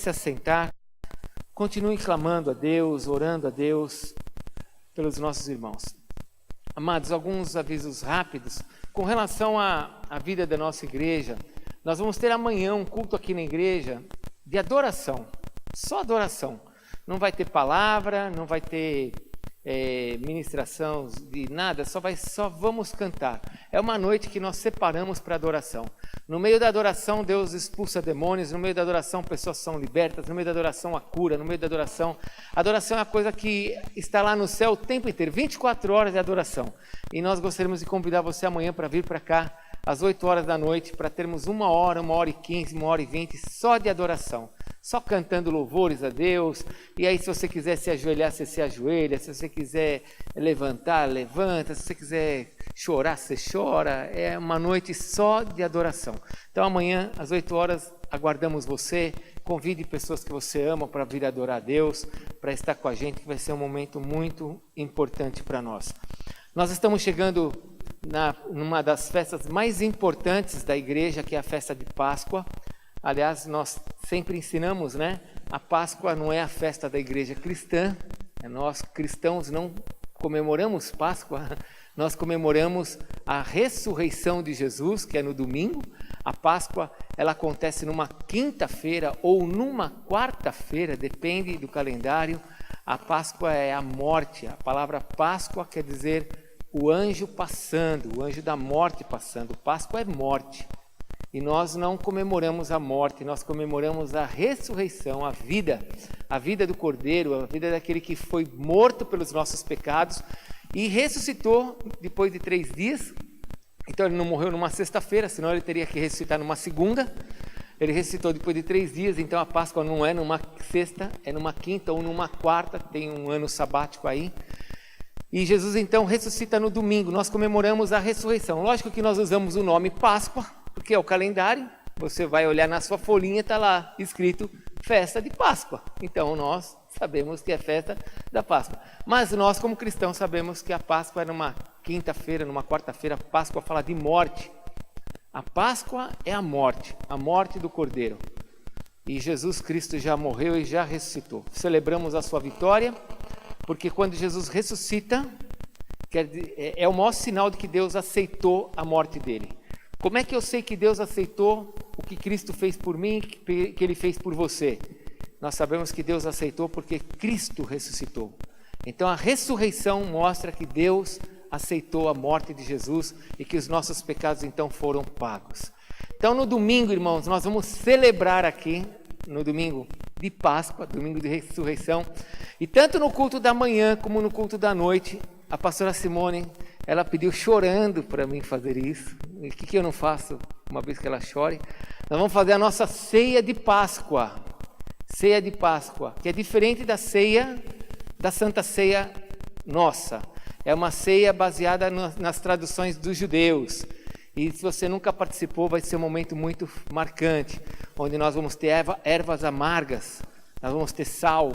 se assentar. Continue clamando a Deus, orando a Deus pelos nossos irmãos. Amados, alguns avisos rápidos. Com relação à vida da nossa igreja, nós vamos ter amanhã um culto aqui na igreja de adoração. Só adoração. Não vai ter palavra, não vai ter ministração de nada, só vamos cantar. É uma noite que nós separamos para adoração. No meio da adoração, Deus expulsa demônios, no meio da adoração, pessoas são libertas, no meio da adoração, a cura, no meio da adoração. Adoração é uma coisa que está lá no céu o tempo inteiro, 24 horas de adoração. E nós gostaríamos de convidar você amanhã para vir para cá, às 8 horas da noite, para termos 1h15, 1h20 só de adoração. Só cantando louvores a Deus, e aí se você quiser se ajoelhar, você se ajoelha, se você quiser levantar, levanta, se você quiser chorar, você chora, é uma noite só de adoração. Então amanhã, às 8 horas, aguardamos você, convide pessoas que você ama para vir adorar a Deus, para estar com a gente, que vai ser um momento muito importante para nós. Nós estamos chegando numa das festas mais importantes da igreja, que é a festa de Páscoa. Aliás, nós sempre ensinamos, né? A Páscoa não é a festa da igreja cristã. Nós cristãos não comemoramos Páscoa, nós comemoramos a ressurreição de Jesus, que é no domingo. A Páscoa, ela acontece numa quinta-feira ou numa quarta-feira, depende do calendário. A Páscoa é a morte. A palavra Páscoa quer dizer o anjo passando, o anjo da morte passando. Páscoa é morte. E nós não comemoramos a morte, nós comemoramos a ressurreição, a vida do Cordeiro, a vida daquele que foi morto pelos nossos pecados e ressuscitou depois de 3 dias. Então ele não morreu numa sexta-feira, senão ele teria que ressuscitar numa segunda. Ele ressuscitou depois de 3 dias, então a Páscoa não é numa sexta, é numa quinta ou numa quarta, tem um ano sabático aí. E Jesus então ressuscita no domingo, nós comemoramos a ressurreição. Lógico que nós usamos o nome Páscoa, porque é o calendário, você vai olhar na sua folhinha, está lá escrito festa de Páscoa. Então nós sabemos que é festa da Páscoa. Mas nós como cristãos sabemos que a Páscoa é numa quinta-feira, numa quarta-feira. A Páscoa fala de morte. A Páscoa é a morte do Cordeiro. E Jesus Cristo já morreu e já ressuscitou. Celebramos a sua vitória, porque quando Jesus ressuscita, é o maior sinal de que Deus aceitou a morte dele. Como é que eu sei que Deus aceitou o que Cristo fez por mim, que Ele fez por você? Nós sabemos que Deus aceitou porque Cristo ressuscitou. Então a ressurreição mostra que Deus aceitou a morte de Jesus e que os nossos pecados então foram pagos. Então no domingo, irmãos, nós vamos celebrar aqui, no domingo de Páscoa, domingo de ressurreição, e tanto no culto da manhã como no culto da noite, a pastora Simone, ela pediu chorando para mim fazer isso. E o que eu não faço uma vez que ela chore? Nós vamos fazer a nossa ceia de Páscoa. Ceia de Páscoa, que é diferente da ceia, da Santa Ceia nossa. É uma ceia baseada nas traduções dos judeus. E se você nunca participou, vai ser um momento muito marcante, onde nós vamos ter ervas amargas, nós vamos ter sal,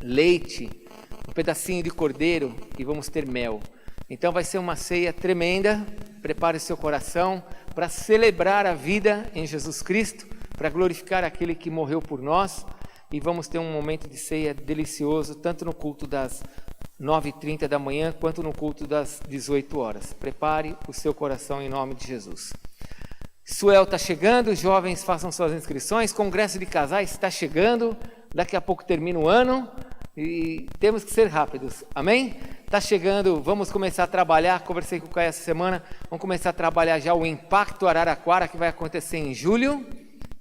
leite, um pedacinho de cordeiro e vamos ter mel. Então vai ser uma ceia tremenda. Prepare seu coração para celebrar a vida em Jesus Cristo, para glorificar aquele que morreu por nós. E vamos ter um momento de ceia delicioso, tanto no culto das 9h30 da manhã, quanto no culto das 18 horas. Prepare o seu coração em nome de Jesus. Suel está chegando, os jovens façam suas inscrições, congresso de casais está chegando, daqui a pouco termina o ano. E temos que ser rápidos, amém? Está chegando, vamos começar a trabalhar, conversei com o Caio essa semana, vamos começar a trabalhar já o Impacto Araraquara, que vai acontecer em julho,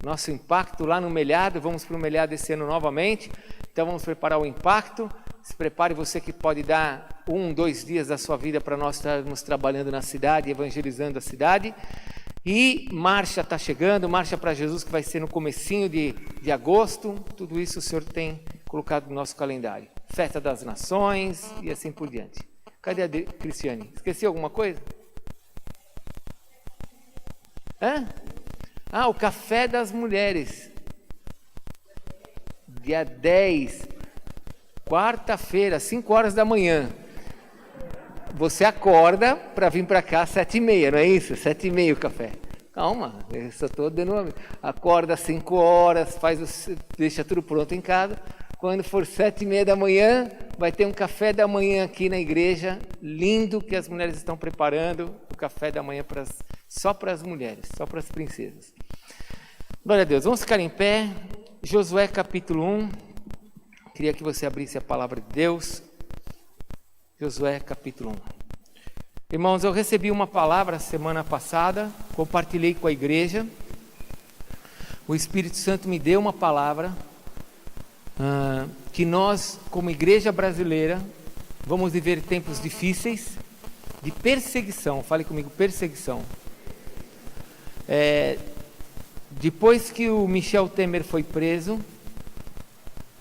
nosso Impacto lá no Melhado, vamos para o Melhado esse ano novamente, então vamos preparar o Impacto, se prepare você que pode dar 1-2 dias da sua vida para nós estarmos trabalhando na cidade, evangelizando a cidade. E marcha está chegando, marcha para Jesus, que vai ser no comecinho de agosto, tudo isso o Senhor tem colocado no nosso calendário. Festa das Nações e assim por diante. Cadê a Cristiane? Esqueci alguma coisa? O Café das Mulheres. Dia 10, quarta-feira, 5 horas da manhã. Você acorda para vir para cá às 7h30, não é isso? 7h30 o café. Calma, eu só estou dando uma... Acorda às 5 horas, deixa tudo pronto em casa. Quando for 7h30 da manhã, vai ter um café da manhã aqui na igreja, lindo, que as mulheres estão preparando, o café da manhã só para as mulheres, só para as princesas. Glória a Deus, vamos ficar em pé. Josué capítulo 1, queria que você abrisse a palavra de Deus. Josué capítulo 1. Irmãos, eu recebi uma palavra semana passada, compartilhei com a igreja. O Espírito Santo me deu uma palavra que nós, como igreja brasileira, vamos viver tempos difíceis de perseguição. Fale comigo, perseguição. Depois que o Michel Temer foi preso,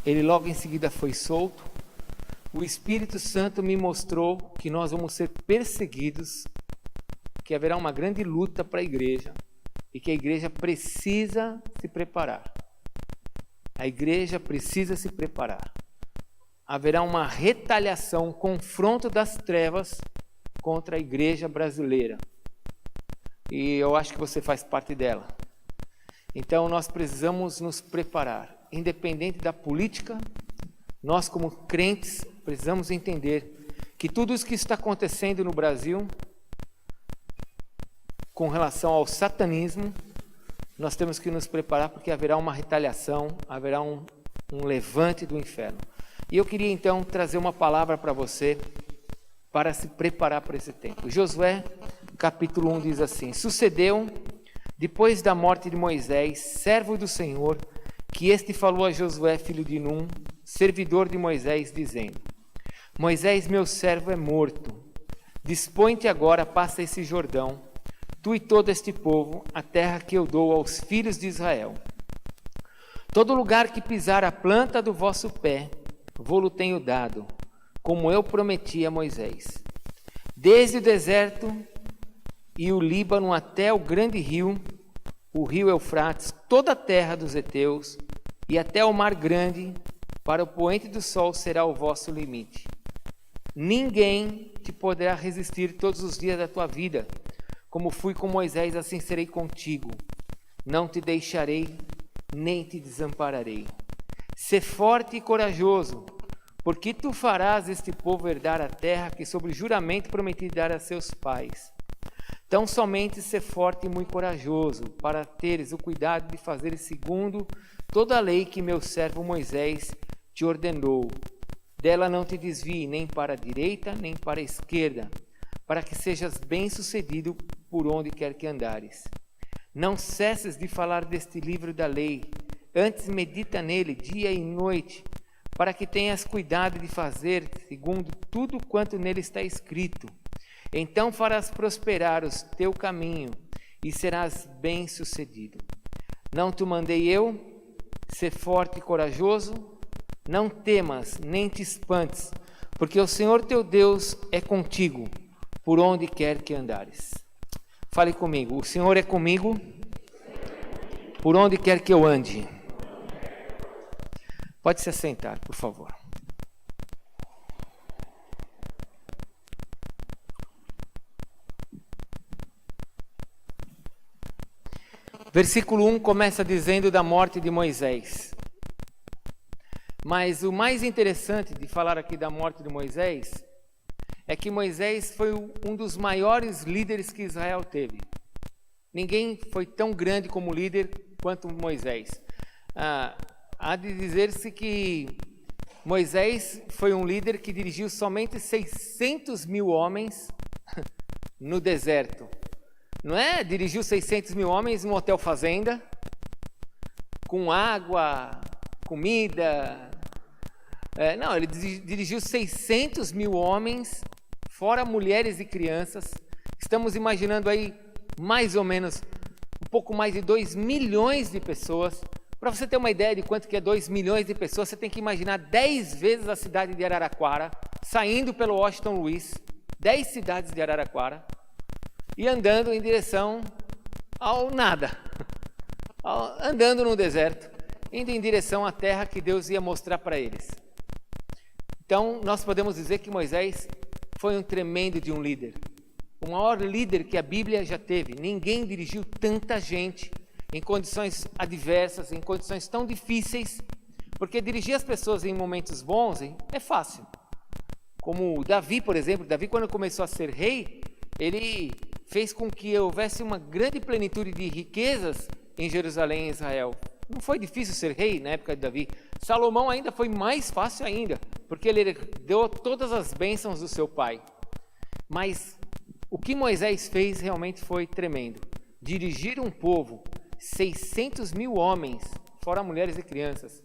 ele logo em seguida foi solto. O Espírito Santo me mostrou que nós vamos ser perseguidos, que haverá uma grande luta para a igreja e que a igreja precisa se preparar. A igreja precisa se preparar. Haverá uma retaliação, um confronto das trevas contra a igreja brasileira. E eu acho que você faz parte dela. Então nós precisamos nos preparar, independente da política. Nós, como crentes, precisamos entender que tudo isso que está acontecendo no Brasil, com relação ao satanismo, nós temos que nos preparar porque haverá uma retaliação, haverá um levante do inferno. E eu queria então trazer uma palavra para você, para se preparar para esse tempo. Josué, capítulo 1 diz assim: Sucedeu, depois da morte de Moisés, servo do Senhor, que este falou a Josué, filho de Num, servidor de Moisés, dizendo: Moisés, meu servo, é morto. Dispõe-te agora, passa esse Jordão, tu e todo este povo, a terra que eu dou aos filhos de Israel. Todo lugar que pisar a planta do vosso pé, vou-lo tenho dado, como eu prometi a Moisés. Desde o deserto e o Líbano até o grande rio, o rio Eufrates, toda a terra dos heteus, e até o mar grande, para o poente do sol será o vosso limite. Ninguém te poderá resistir todos os dias da tua vida. Como fui com Moisés, assim serei contigo. Não te deixarei, nem te desampararei. Sê forte e corajoso, porque tu farás este povo herdar a terra que sob juramento prometi dar a seus pais. Tão somente sê forte e muito corajoso, para teres o cuidado de fazer segundo toda a lei que meu servo Moisés te ordenou. Dela não te desvie nem para a direita, nem para a esquerda, para que sejas bem-sucedido por onde quer que andares. Não cesses de falar deste livro da lei, antes medita nele dia e noite, para que tenhas cuidado de fazer segundo tudo quanto nele está escrito. Então farás prosperar o teu caminho e serás bem-sucedido. Não te mandei eu? Sê forte e corajoso, não temas, nem te espantes, porque o Senhor teu Deus é contigo, por onde quer que andares. Fale comigo, o Senhor é comigo, por onde quer que eu ande. Pode se assentar, por favor. Versículo 1 começa dizendo da morte de Moisés. Mas o mais interessante de falar aqui da morte de Moisés é que Moisés foi um dos maiores líderes que Israel teve. Ninguém foi tão grande como líder quanto Moisés. Há de dizer-se que Moisés foi um líder que dirigiu somente 600 mil homens no deserto. Não é? Dirigiu 600 mil homens num hotel fazenda, com água, comida. Não, ele dirigiu 600 mil homens, fora mulheres e crianças. Estamos imaginando aí mais ou menos um pouco mais de 2 milhões de pessoas. Para você ter uma ideia de quanto que é 2 milhões de pessoas, você tem que imaginar 10 vezes a cidade de Araraquara, saindo pelo Washington Luiz, 10 cidades de Araraquara, e andando em direção ao nada, andando no deserto, indo em direção à terra que Deus ia mostrar para eles. Então, nós podemos dizer que Moisés foi um tremendo de um líder, o maior líder que a Bíblia já teve. Ninguém dirigiu tanta gente em condições adversas, em condições tão difíceis, porque dirigir as pessoas em momentos bons é fácil. Como Davi, por exemplo. Davi, quando começou a ser rei, ele fez com que houvesse uma grande plenitude de riquezas em Jerusalém e Israel. Não foi difícil ser rei na época de Davi. Salomão ainda foi mais fácil ainda, porque ele deu todas as bênçãos do seu pai. Mas o que Moisés fez realmente foi tremendo. Dirigir um povo, 600 mil homens, fora mulheres e crianças,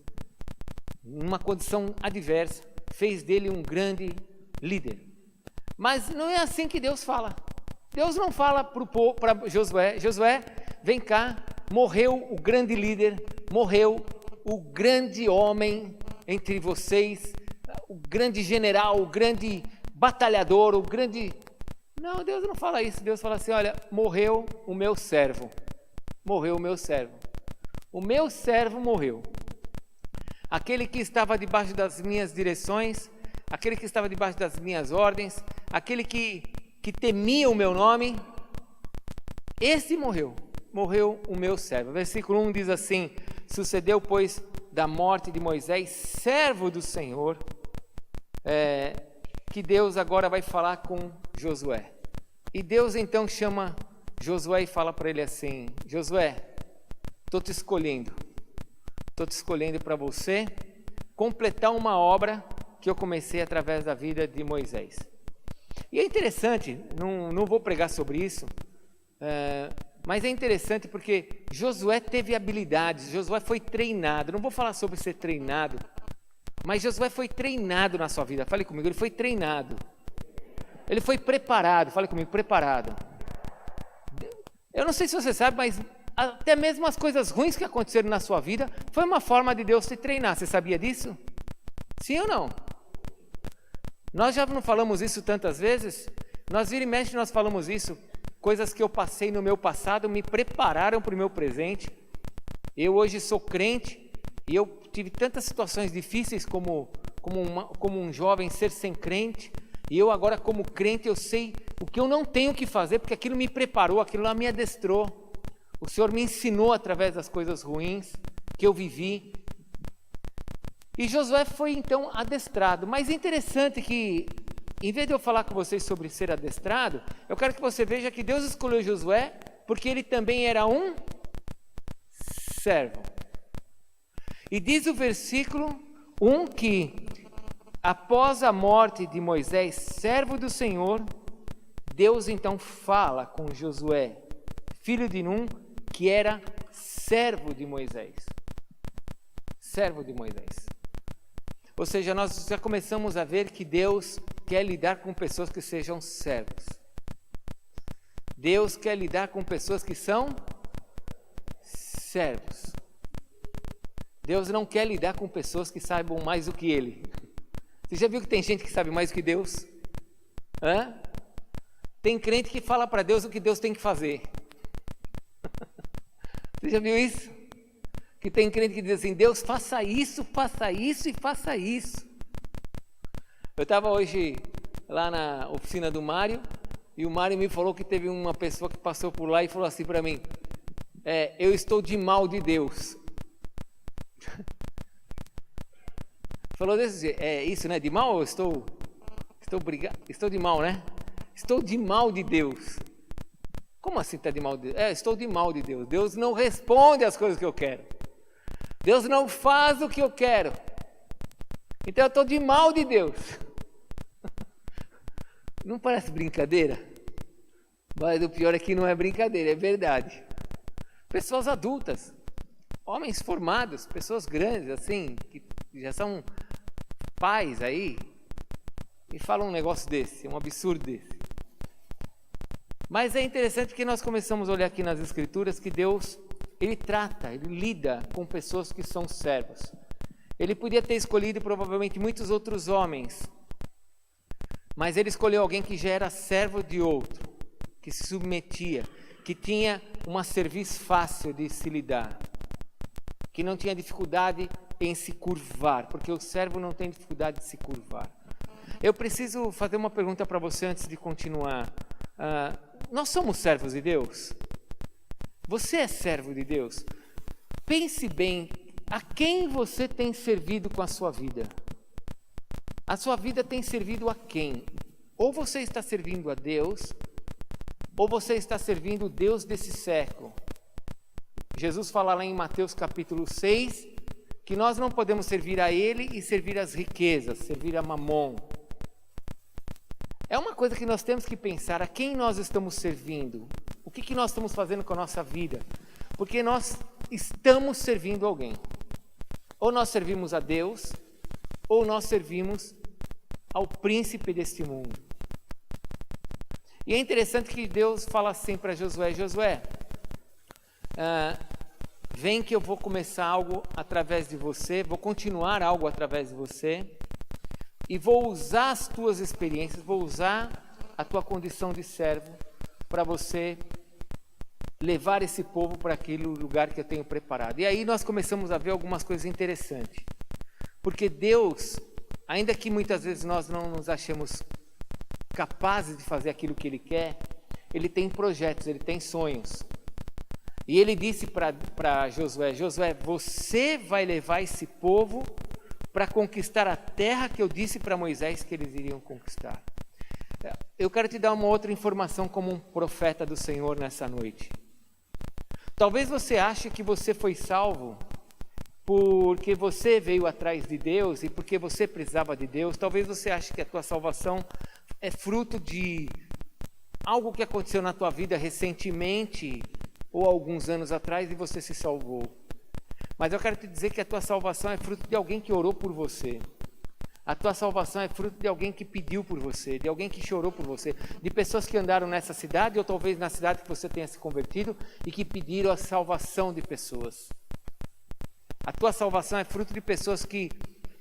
numa condição adversa, fez dele um grande líder. Mas não é assim que Deus fala. Deus não fala para Josué: Josué, vem cá, morreu o grande líder, morreu o grande homem entre vocês, o grande general, o grande batalhador, o grande... Não, Deus não fala isso. Deus fala assim: olha, morreu o meu servo. Morreu o meu servo. O meu servo morreu. Aquele que estava debaixo das minhas direções, aquele que estava debaixo das minhas ordens, aquele que temia o meu nome, esse morreu. Morreu o meu servo. Versículo 1 diz assim: sucedeu, pois, da morte de Moisés, servo do Senhor, que Deus agora vai falar com Josué. E Deus então chama Josué e fala para ele assim: Josué, estou te escolhendo para você completar uma obra que eu comecei através da vida de Moisés. E é interessante, não vou pregar sobre isso, mas é interessante porque Josué teve habilidades, Josué foi treinado. Não vou falar sobre ser treinado, mas Josué foi treinado na sua vida. Fale comigo, ele foi treinado. Ele foi preparado. Fale comigo, preparado. Eu não sei se você sabe, mas até mesmo as coisas ruins que aconteceram na sua vida foi uma forma de Deus te treinar. Você sabia disso? Sim ou não? Nós já não falamos isso tantas vezes? Nós vira e mexe, nós falamos isso. Coisas que eu passei no meu passado me prepararam para o meu presente. Eu hoje sou crente e eu tive tantas situações difíceis como um jovem ser sem crente. E eu agora, como crente, eu sei o que eu não tenho que fazer, porque aquilo me preparou, aquilo lá me adestrou. O Senhor me ensinou através das coisas ruins que eu vivi. E Josué foi então adestrado. Mas é interessante que, em vez de eu falar com vocês sobre ser adestrado, eu quero que você veja que Deus escolheu Josué porque ele também era um servo. E diz o versículo 1 que, após a morte de Moisés, servo do Senhor, Deus então fala com Josué, filho de Num, que era servo de Moisés. Servo de Moisés. Ou seja, nós já começamos a ver que Deus quer lidar com pessoas que sejam servos. Deus quer lidar com pessoas que são servos. Deus não quer lidar com pessoas que saibam mais do que Ele. Você já viu que tem gente que sabe mais do que Deus? Tem crente que fala para Deus o que Deus tem que fazer. Você já viu isso? Que tem crente que diz assim: Deus, faça isso e faça isso. Eu estava hoje lá na oficina do Mário, e o Mário me falou que teve uma pessoa que passou por lá e falou assim para mim: eu estou de mal de Deus. Falou desse jeito: isso, né? De mal ou estou de mal, né? Estou de mal de Deus. Como assim está de mal de Deus? Estou de mal de Deus. Deus não responde às coisas que eu quero. Deus não faz o que eu quero. Então eu estou de mal de Deus. Não parece brincadeira? Mas o pior é que não é brincadeira, é verdade. Pessoas adultas, homens formados, pessoas grandes, assim, que já são pais aí, e falam um negócio desse, um absurdo desse. Mas é interessante que nós começamos a olhar aqui nas Escrituras que Deus, Ele trata, Ele lida com pessoas que são servos. Ele podia ter escolhido provavelmente muitos outros homens, mas Ele escolheu alguém que já era servo de outro, que se submetia, que tinha uma serviço fácil de se lidar, que não tinha dificuldade em se curvar, porque o servo não tem dificuldade de se curvar. Eu preciso fazer uma pergunta para você antes de continuar. Nós somos servos de Deus? Você é servo de Deus? Pense bem, a quem você tem servido com a sua vida? A sua vida tem servido a quem? Ou você está servindo a Deus, ou você está servindo o Deus desse século. Jesus fala lá em Mateus capítulo 6, que nós não podemos servir a Ele e servir as riquezas, servir a Mamon. É uma coisa que nós temos que pensar, a quem nós estamos servindo? O que nós estamos fazendo com a nossa vida? Porque nós estamos servindo alguém. Ou nós servimos a Deus, ou nós servimos ao príncipe deste mundo. E é interessante que Deus fala assim para Josué: Josué, vem que eu vou começar algo através de você, vou continuar algo através de você, e vou usar as tuas experiências, vou usar a tua condição de servo para você levar esse povo para aquele lugar que eu tenho preparado. E aí nós começamos a ver algumas coisas interessantes. Porque Deus, ainda que muitas vezes nós não nos achemos capazes de fazer aquilo que Ele quer, Ele tem projetos, Ele tem sonhos. E Ele disse para Josué: Josué, você vai levar esse povo para conquistar a terra que eu disse para Moisés que eles iriam conquistar. Eu quero te dar uma outra informação como um profeta do Senhor nessa noite. Talvez você ache que você foi salvo porque você veio atrás de Deus e porque você precisava de Deus. Talvez você ache que a tua salvação é fruto de algo que aconteceu na tua vida recentemente ou alguns anos atrás e você se salvou. Mas eu quero te dizer que a tua salvação é fruto de alguém que orou por você. A tua salvação é fruto de alguém que pediu por você, de alguém que chorou por você, de pessoas que andaram nessa cidade ou talvez na cidade que você tenha se convertido e que pediram a salvação de pessoas. A tua salvação é fruto de pessoas que,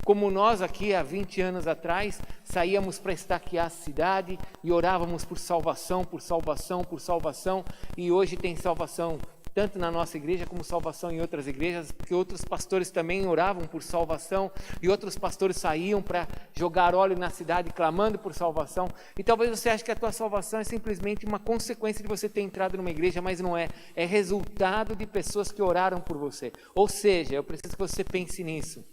como nós aqui há 20 anos atrás, saíamos para estaquear a cidade e orávamos por salvação, por salvação, por salvação, e hoje tem salvação tanto na nossa igreja como salvação em outras igrejas, porque outros pastores também oravam por salvação e outros pastores saíam para jogar óleo na cidade clamando por salvação. E talvez você ache que a tua salvação é simplesmente uma consequência de você ter entrado numa igreja, mas não é. É resultado de pessoas que oraram por você. Ou seja, eu preciso que você pense nisso.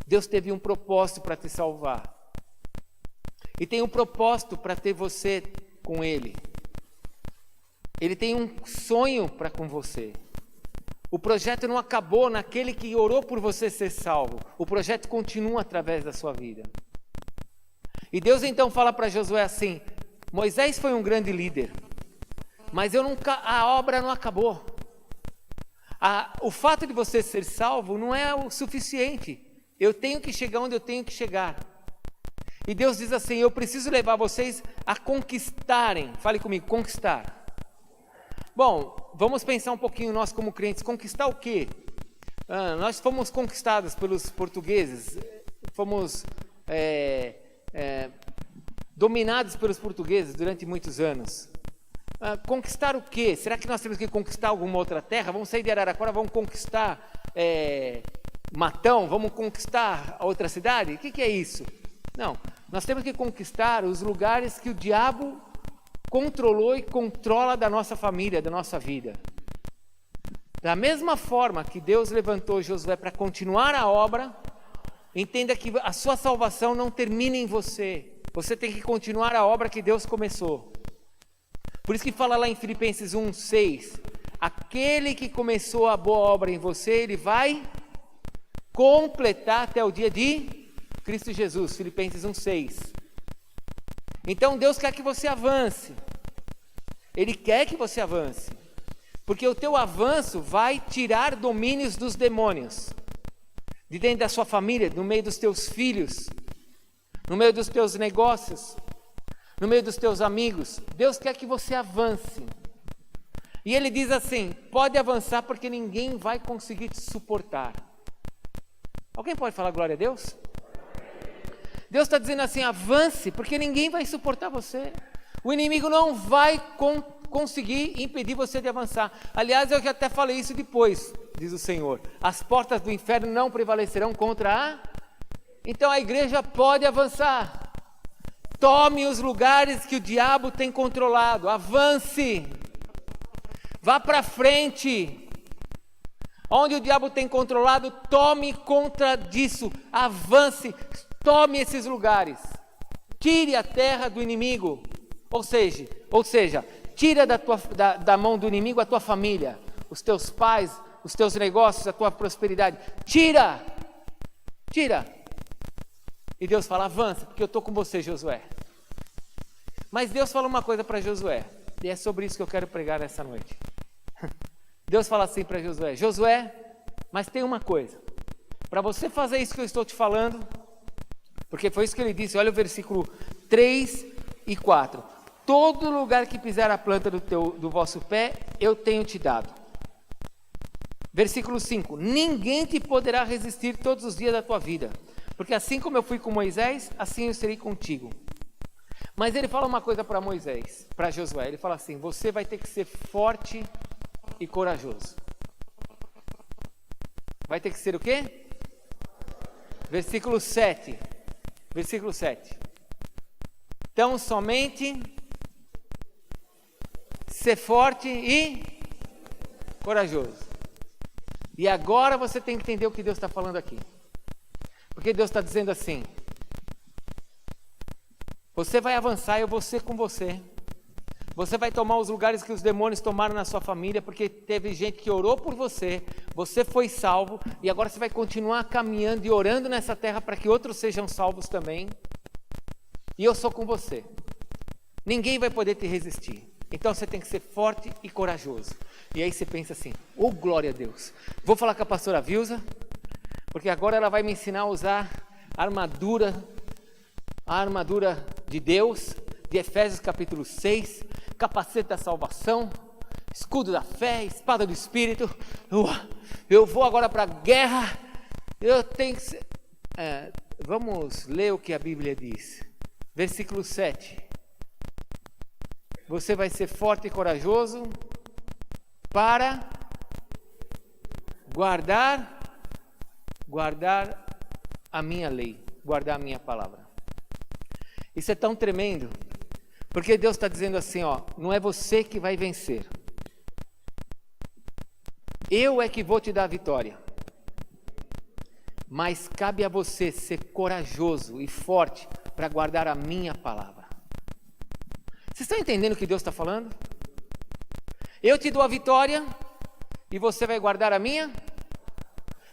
Deus teve um propósito para te salvar. E tem um propósito para ter você com Ele. Ele tem um sonho para com você. O projeto não acabou naquele que orou por você ser salvo. O projeto continua através da sua vida. E Deus então fala para Josué assim: Moisés foi um grande líder, mas a obra não acabou. O fato de você ser salvo não é o suficiente. Eu tenho que chegar onde eu tenho que chegar. E Deus diz assim: eu preciso levar vocês a conquistarem. Fale comigo, conquistar. Bom, vamos pensar um pouquinho nós como crentes. Conquistar o quê? Nós fomos conquistados pelos portugueses, fomos dominados pelos portugueses durante muitos anos. Conquistar o quê? Será que nós temos que conquistar alguma outra terra? Vamos sair de Araraquara, vamos conquistar Matão, vamos conquistar a outra cidade? O que é isso? Não, nós temos que conquistar os lugares que o diabo controlou e controla da nossa família, da nossa vida. Da mesma forma que Deus levantou Josué para continuar a obra, entenda que a sua salvação não termina em você. Você tem que continuar a obra que Deus começou. Por isso que fala lá em Filipenses 1:6, aquele que começou a boa obra em você, ele vai completar até o dia de Cristo Jesus. Filipenses 1:6. Então Deus quer que você avance. Ele quer que você avance. Porque o teu avanço vai tirar domínios dos demônios. De dentro da sua família, no meio dos teus filhos, no meio dos teus negócios, no meio dos teus amigos. Deus quer que você avance. E Ele diz assim: pode avançar porque ninguém vai conseguir te suportar. Alguém pode falar glória a Deus? Deus está dizendo assim: avance, porque ninguém vai suportar você. O inimigo não vai conseguir impedir você de avançar. Aliás, eu já até falei isso depois, diz o Senhor. As portas do inferno não prevalecerão contra a... Então a igreja pode avançar. Tome os lugares que o diabo tem controlado. Avance. Vá para frente. Onde o diabo tem controlado, tome conta disso. Avance. Tome esses lugares. Tire a terra do inimigo. Ou seja, tira da mão do inimigo a tua família, os teus pais, os teus negócios, a tua prosperidade. Tira. E Deus fala, avança, porque eu estou com você, Josué. Mas Deus fala uma coisa para Josué, e é sobre isso que eu quero pregar essa noite. Deus fala assim para Josué, Josué, mas tem uma coisa, para você fazer isso que eu estou te falando, porque foi isso que ele disse, olha o versículo 3 e 4. Todo lugar que pisar a planta do vosso pé, eu tenho te dado. Versículo 5, ninguém te poderá resistir todos os dias da tua vida, porque assim como eu fui com Moisés, assim eu serei contigo. Mas ele fala uma coisa para Moisés, para Josué, ele fala assim, você vai ter que ser forte e corajoso. Vai ter que ser o quê? Versículo 7. Então somente ser forte e corajoso. E agora você tem que entender o que Deus está falando aqui. Porque Deus está dizendo assim, você vai avançar, eu vou ser com você. Você vai tomar os lugares que os demônios tomaram na sua família, porque teve gente que orou por você, você foi salvo, e agora você vai continuar caminhando e orando nessa terra para que outros sejam salvos também. E eu sou com você. Ninguém vai poder te resistir. Então você tem que ser forte e corajoso. E aí você pensa assim, oh glória a Deus. Vou falar com a pastora Vilza, porque agora ela vai me ensinar a usar a armadura de Deus, de Efésios capítulo 6, capacete da salvação, escudo da fé, espada do Espírito. Eu vou agora para a guerra. Eu tenho que ser... vamos ler o que a Bíblia diz. Versículo 7. Você vai ser forte e corajoso para guardar a minha lei, guardar a minha palavra. Isso é tão tremendo, porque Deus está dizendo assim, ó, não é você que vai vencer. Eu é que vou te dar a vitória. Mas cabe a você ser corajoso e forte para guardar a minha palavra. Vocês estão entendendo o que Deus está falando? Eu te dou a vitória e você vai guardar a minha?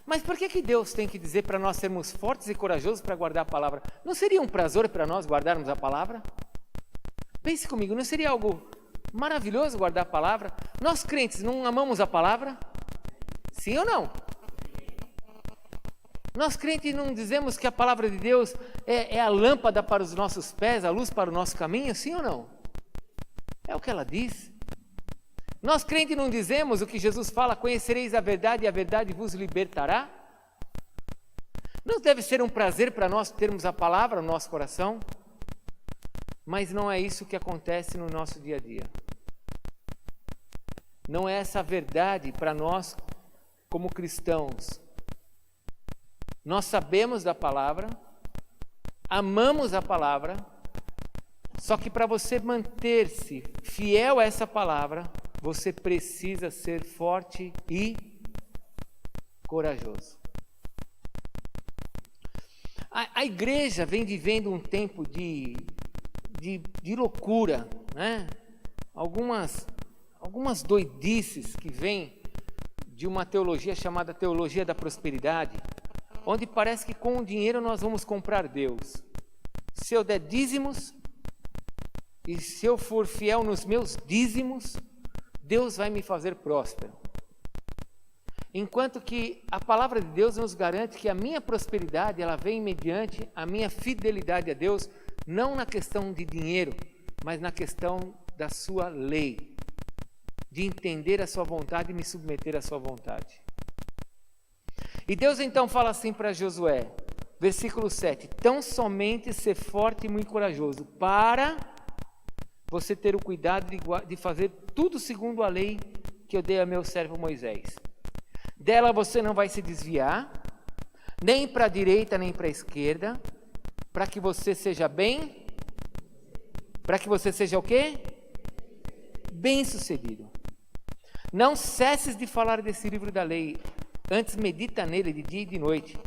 Mas por que Deus tem que dizer para nós sermos fortes e corajosos para guardar a palavra? Não seria um prazer para nós guardarmos a palavra? Pense comigo, não seria algo maravilhoso guardar a palavra? Nós crentes não amamos a palavra? Sim ou não? Nós crentes não dizemos que a palavra de Deus é a lâmpada para os nossos pés, a luz para o nosso caminho? Sim ou não? É o que ela diz. Nós crentes não dizemos o que Jesus fala, conhecereis a verdade e a verdade vos libertará? Não deve ser um prazer para nós termos a palavra no nosso coração? Mas não é isso que acontece no nosso dia a dia. Não é essa a verdade para nós como cristãos. Nós sabemos da palavra, amamos a palavra, só que para você manter-se fiel a essa palavra, você precisa ser forte e corajoso. A igreja vem vivendo um tempo de loucura, né? Algumas doidices que vêm de uma teologia chamada teologia da prosperidade, onde parece que com o dinheiro nós vamos comprar Deus. Se eu der dízimos, e se eu for fiel nos meus dízimos, Deus vai me fazer próspero. Enquanto que a palavra de Deus nos garante que a minha prosperidade, ela vem mediante a minha fidelidade a Deus, não na questão de dinheiro, mas na questão da sua lei, de entender a sua vontade e me submeter à sua vontade. E Deus então fala assim para Josué, versículo 7, tão somente ser forte e muito corajoso, para você ter o cuidado de fazer tudo segundo a lei que eu dei a meu servo Moisés. Dela você não vai se desviar, nem para a direita nem para a esquerda, para que você seja bem Para que você seja o quê? Bem-sucedido. Não cesses de falar desse livro da lei, antes medita nele de dia e de noite,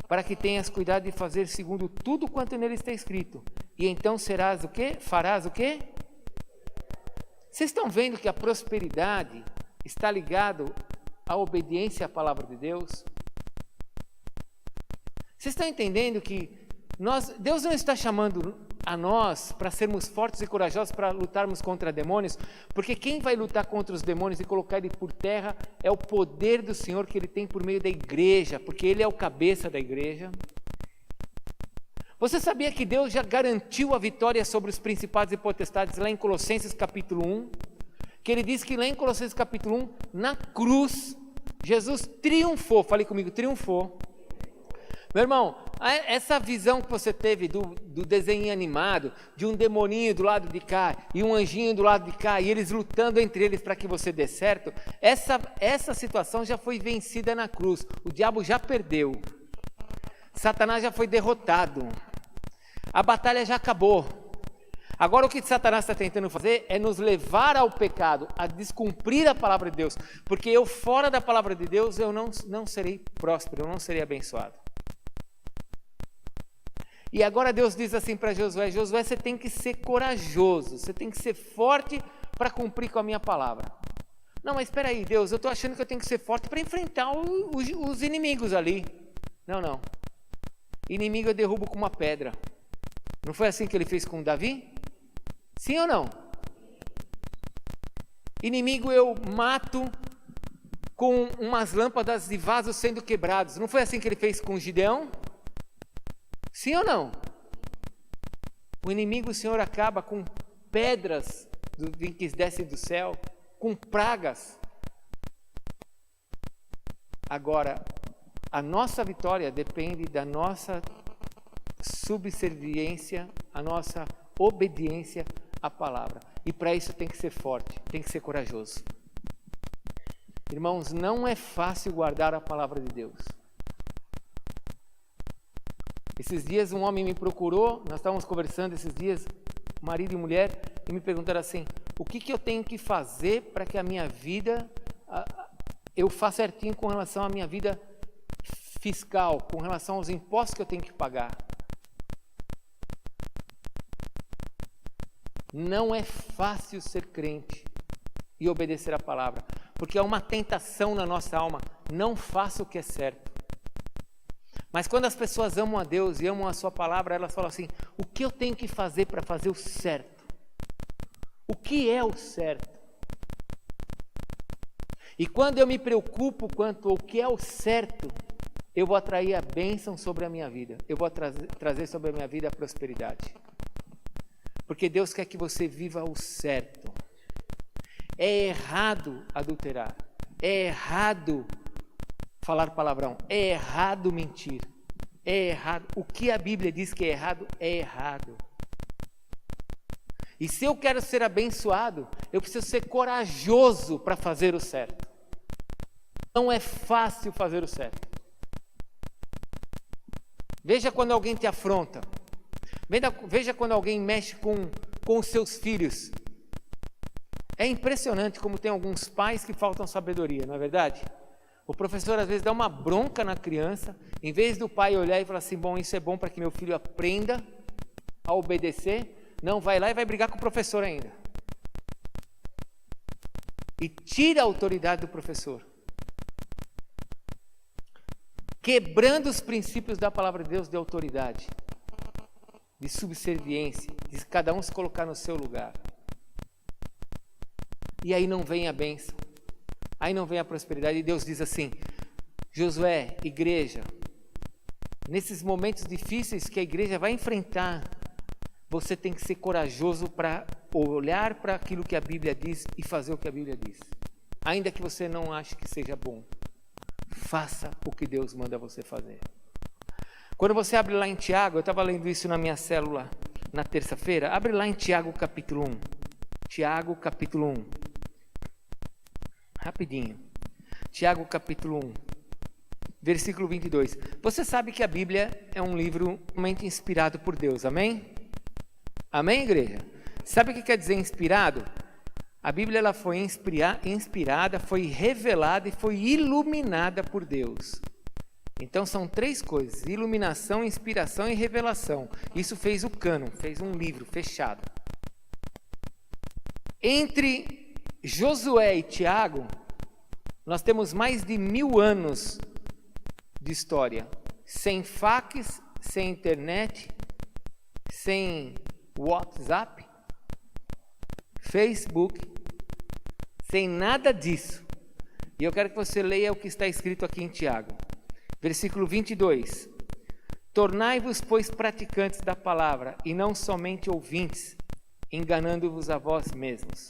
para que tenhas cuidado de fazer segundo tudo quanto nele está escrito. E então serás o quê? Farás o quê? Vocês estão vendo que a prosperidade está ligado à obediência à palavra de Deus? Vocês estão entendendo que Deus não está chamando a nós para sermos fortes e corajosos para lutarmos contra demônios, porque quem vai lutar contra os demônios e colocar ele por terra é o poder do Senhor que ele tem por meio da igreja, porque ele é o cabeça da igreja. Você sabia que Deus já garantiu a vitória sobre os principados e potestades lá em Colossenses capítulo 1? Que ele diz que lá em Colossenses capítulo 1, na cruz, Jesus triunfou, fale comigo, triunfou. Meu irmão, essa visão que você teve do desenho animado, de um demoninho do lado de cá e um anjinho do lado de cá, e eles lutando entre eles para que você dê certo, essa situação já foi vencida na cruz, o diabo já perdeu, Satanás já foi derrotado, a batalha já acabou. Agora o que Satanás está tentando fazer é nos levar ao pecado, a descumprir a palavra de Deus, porque eu fora da palavra de Deus eu não serei próspero, eu não serei abençoado. E agora Deus diz assim para Josué, Josué, você tem que ser corajoso, você tem que ser forte para cumprir com a minha palavra. Não, mas espera aí, Deus, eu estou achando que eu tenho que ser forte para enfrentar os inimigos ali. Não. Inimigo eu derrubo com uma pedra. Não foi assim que ele fez com Davi? Sim ou não? Inimigo eu mato com umas lâmpadas de vasos sendo quebrados. Não foi assim que ele fez com Gideão? Sim ou não? O inimigo, o Senhor acaba com pedras que descem do céu, com pragas. Agora, a nossa vitória depende da nossa subserviência, a nossa obediência à palavra. E para isso tem que ser forte, tem que ser corajoso. Irmãos, não é fácil guardar a palavra de Deus. Esses dias um homem me procurou, nós estávamos conversando esses dias, marido e mulher, e me perguntaram assim, o que eu tenho que fazer para que a minha vida, eu faça certinho com relação à minha vida fiscal, com relação aos impostos que eu tenho que pagar. Não é fácil ser crente e obedecer a palavra, porque há uma tentação na nossa alma, não faça o que é certo. Mas quando as pessoas amam a Deus e amam a sua palavra, elas falam assim, o que eu tenho que fazer para fazer o certo? O que é o certo? E quando eu me preocupo quanto ao que é o certo, eu vou atrair a bênção sobre a minha vida. Eu vou trazer sobre a minha vida a prosperidade. Porque Deus quer que você viva o certo. É errado adulterar. É errado falar palavrão, é errado mentir, é errado. O que a Bíblia diz que é errado. E se eu quero ser abençoado, eu preciso ser corajoso para fazer o certo. Não é fácil fazer o certo. Veja quando alguém te afronta. Veja quando alguém mexe com os seus filhos. É impressionante como tem alguns pais que faltam sabedoria, não é verdade? O professor às vezes dá uma bronca na criança, em vez do pai olhar e falar assim, bom, isso é bom para que meu filho aprenda a obedecer, não, vai lá e vai brigar com o professor ainda. E tira a autoridade do professor. Quebrando os princípios da palavra de Deus de autoridade, de subserviência, de cada um se colocar no seu lugar. E aí não vem a bênção. Aí não vem a prosperidade e Deus diz assim, Josué, igreja, nesses momentos difíceis que a igreja vai enfrentar, você tem que ser corajoso para olhar para aquilo que a Bíblia diz e fazer o que a Bíblia diz. Ainda que você não ache que seja bom, faça o que Deus manda você fazer. Quando você abre lá em Tiago, eu estava lendo isso na minha célula na terça-feira, abre lá em Tiago capítulo 1. Tiago capítulo 1. Rapidinho. Tiago capítulo 1, versículo 22. Você sabe que a Bíblia é um livro realmente inspirado por Deus, amém? Amém, igreja? Sabe o que quer dizer inspirado? A Bíblia ela foi inspirada, foi revelada e foi iluminada por Deus. Então são 3 coisas: iluminação, inspiração e revelação. Isso fez o cânon, fez um livro fechado. Entre Josué e Tiago, nós temos mais de 1000 anos de história, sem fax, sem internet, sem WhatsApp, Facebook, sem nada disso. E eu quero que você leia o que está escrito aqui em Tiago. Versículo 22. Tornai-vos, pois, praticantes da palavra, e não somente ouvintes, enganando-vos a vós mesmos.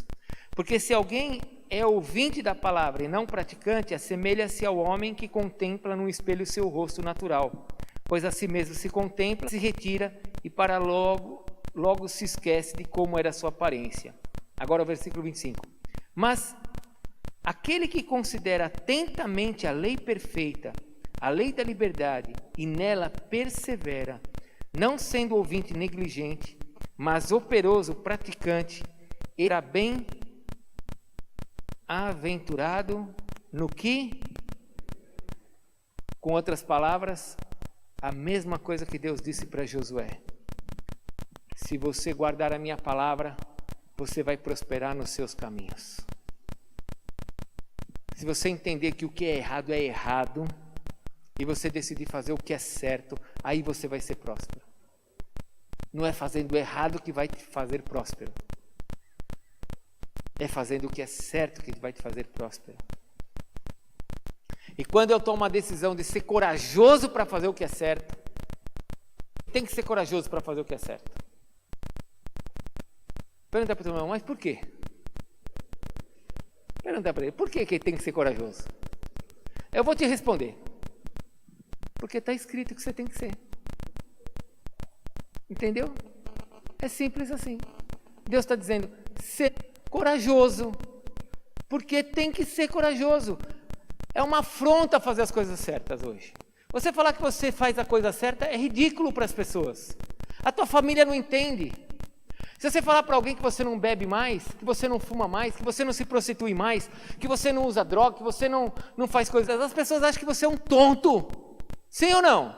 Porque se alguém é ouvinte da palavra e não praticante, assemelha-se ao homem que contempla no espelho seu rosto natural. Pois a si mesmo se contempla, se retira e para logo se esquece de como era a sua aparência. Agora o versículo 25. Mas aquele que considera atentamente a lei perfeita, a lei da liberdade, e nela persevera, não sendo ouvinte negligente, mas operoso praticante, será bem-aventurado no que? Com outras palavras, a mesma coisa que Deus disse para Josué: se você guardar a minha palavra, você vai prosperar nos seus caminhos. Se você entender que o que é errado, e você decidir fazer o que é certo, aí você vai ser próspero. Não é fazendo o errado que vai te fazer próspero. É fazendo o que é certo que vai te fazer próspero. E quando eu tomo a decisão de ser corajoso para fazer o que é certo, tem que ser corajoso para fazer o que é certo. Pergunta para o teu irmão, mas por quê? Pergunta para ele, por que tem que ser corajoso? Eu vou te responder. Porque está escrito que você tem que ser. Entendeu? É simples assim. Deus está dizendo, ser corajoso. Porque tem que ser corajoso. É uma afronta fazer as coisas certas hoje. Você falar que você faz a coisa certa é ridículo para as pessoas. A tua família não entende. Se você falar para alguém que você não bebe mais, que você não fuma mais, que você não se prostitui mais, que você não usa droga, que você não faz coisas, as pessoas acham que você é um tonto. Sim ou não?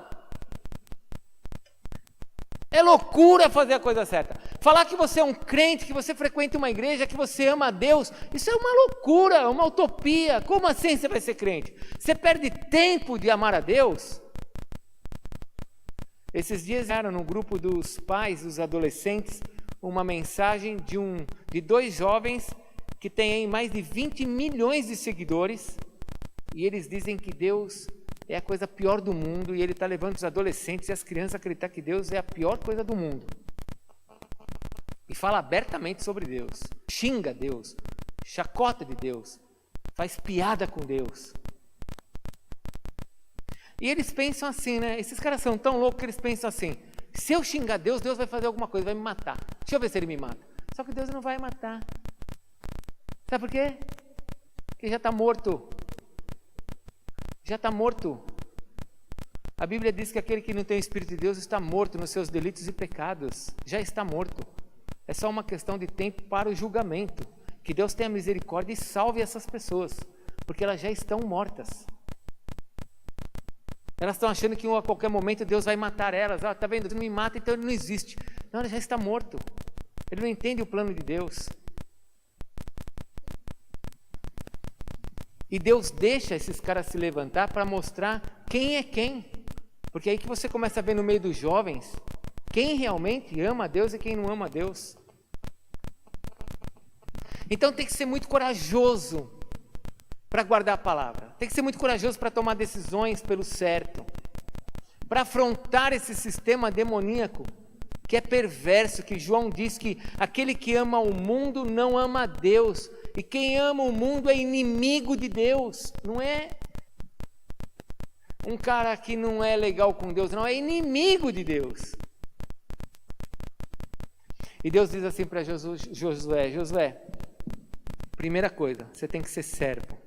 É loucura fazer a coisa certa. Falar que você é um crente, que você frequenta uma igreja, que você ama a Deus, isso é uma loucura, é uma utopia. Como assim você vai ser crente? Você perde tempo de amar a Deus? Esses dias era no grupo dos pais, dos adolescentes, uma mensagem de 2 jovens que têm mais de 20 milhões de seguidores, e eles dizem que Deus é a coisa pior do mundo, e ele está levando os adolescentes e as crianças a acreditar que Deus é a pior coisa do mundo. E fala abertamente sobre Deus, xinga Deus, chacota de Deus, faz piada com Deus. E eles pensam assim, né? Esses caras são tão loucos que eles pensam assim: se eu xingar Deus, Deus vai fazer alguma coisa, vai me matar. Deixa eu ver se ele me mata. Só que Deus não vai matar. Sabe por quê? Porque já está morto. Já está morto. A Bíblia diz que aquele que não tem o Espírito de Deus está morto nos seus delitos e pecados. Já está morto. É só uma questão de tempo para o julgamento. Que Deus tenha misericórdia e salve essas pessoas, porque elas já estão mortas. Elas estão achando que a qualquer momento Deus vai matar elas. Tá vendo? Deus não me mata, então ele não existe. Não, ele já está morto. Ele não entende o plano de Deus. E Deus deixa esses caras se levantar para mostrar quem é quem. Porque é aí que você começa a ver no meio dos jovens quem realmente ama a Deus e quem não ama a Deus. Então tem que ser muito corajoso para guardar a palavra. Tem que ser muito corajoso para tomar decisões pelo certo. Para afrontar esse sistema demoníaco que é perverso, que João diz que aquele que ama o mundo não ama a Deus. E quem ama o mundo é inimigo de Deus. Não é um cara que não é legal com Deus, não, é inimigo de Deus. E Deus diz assim para Josué, primeira coisa, você tem que ser servo.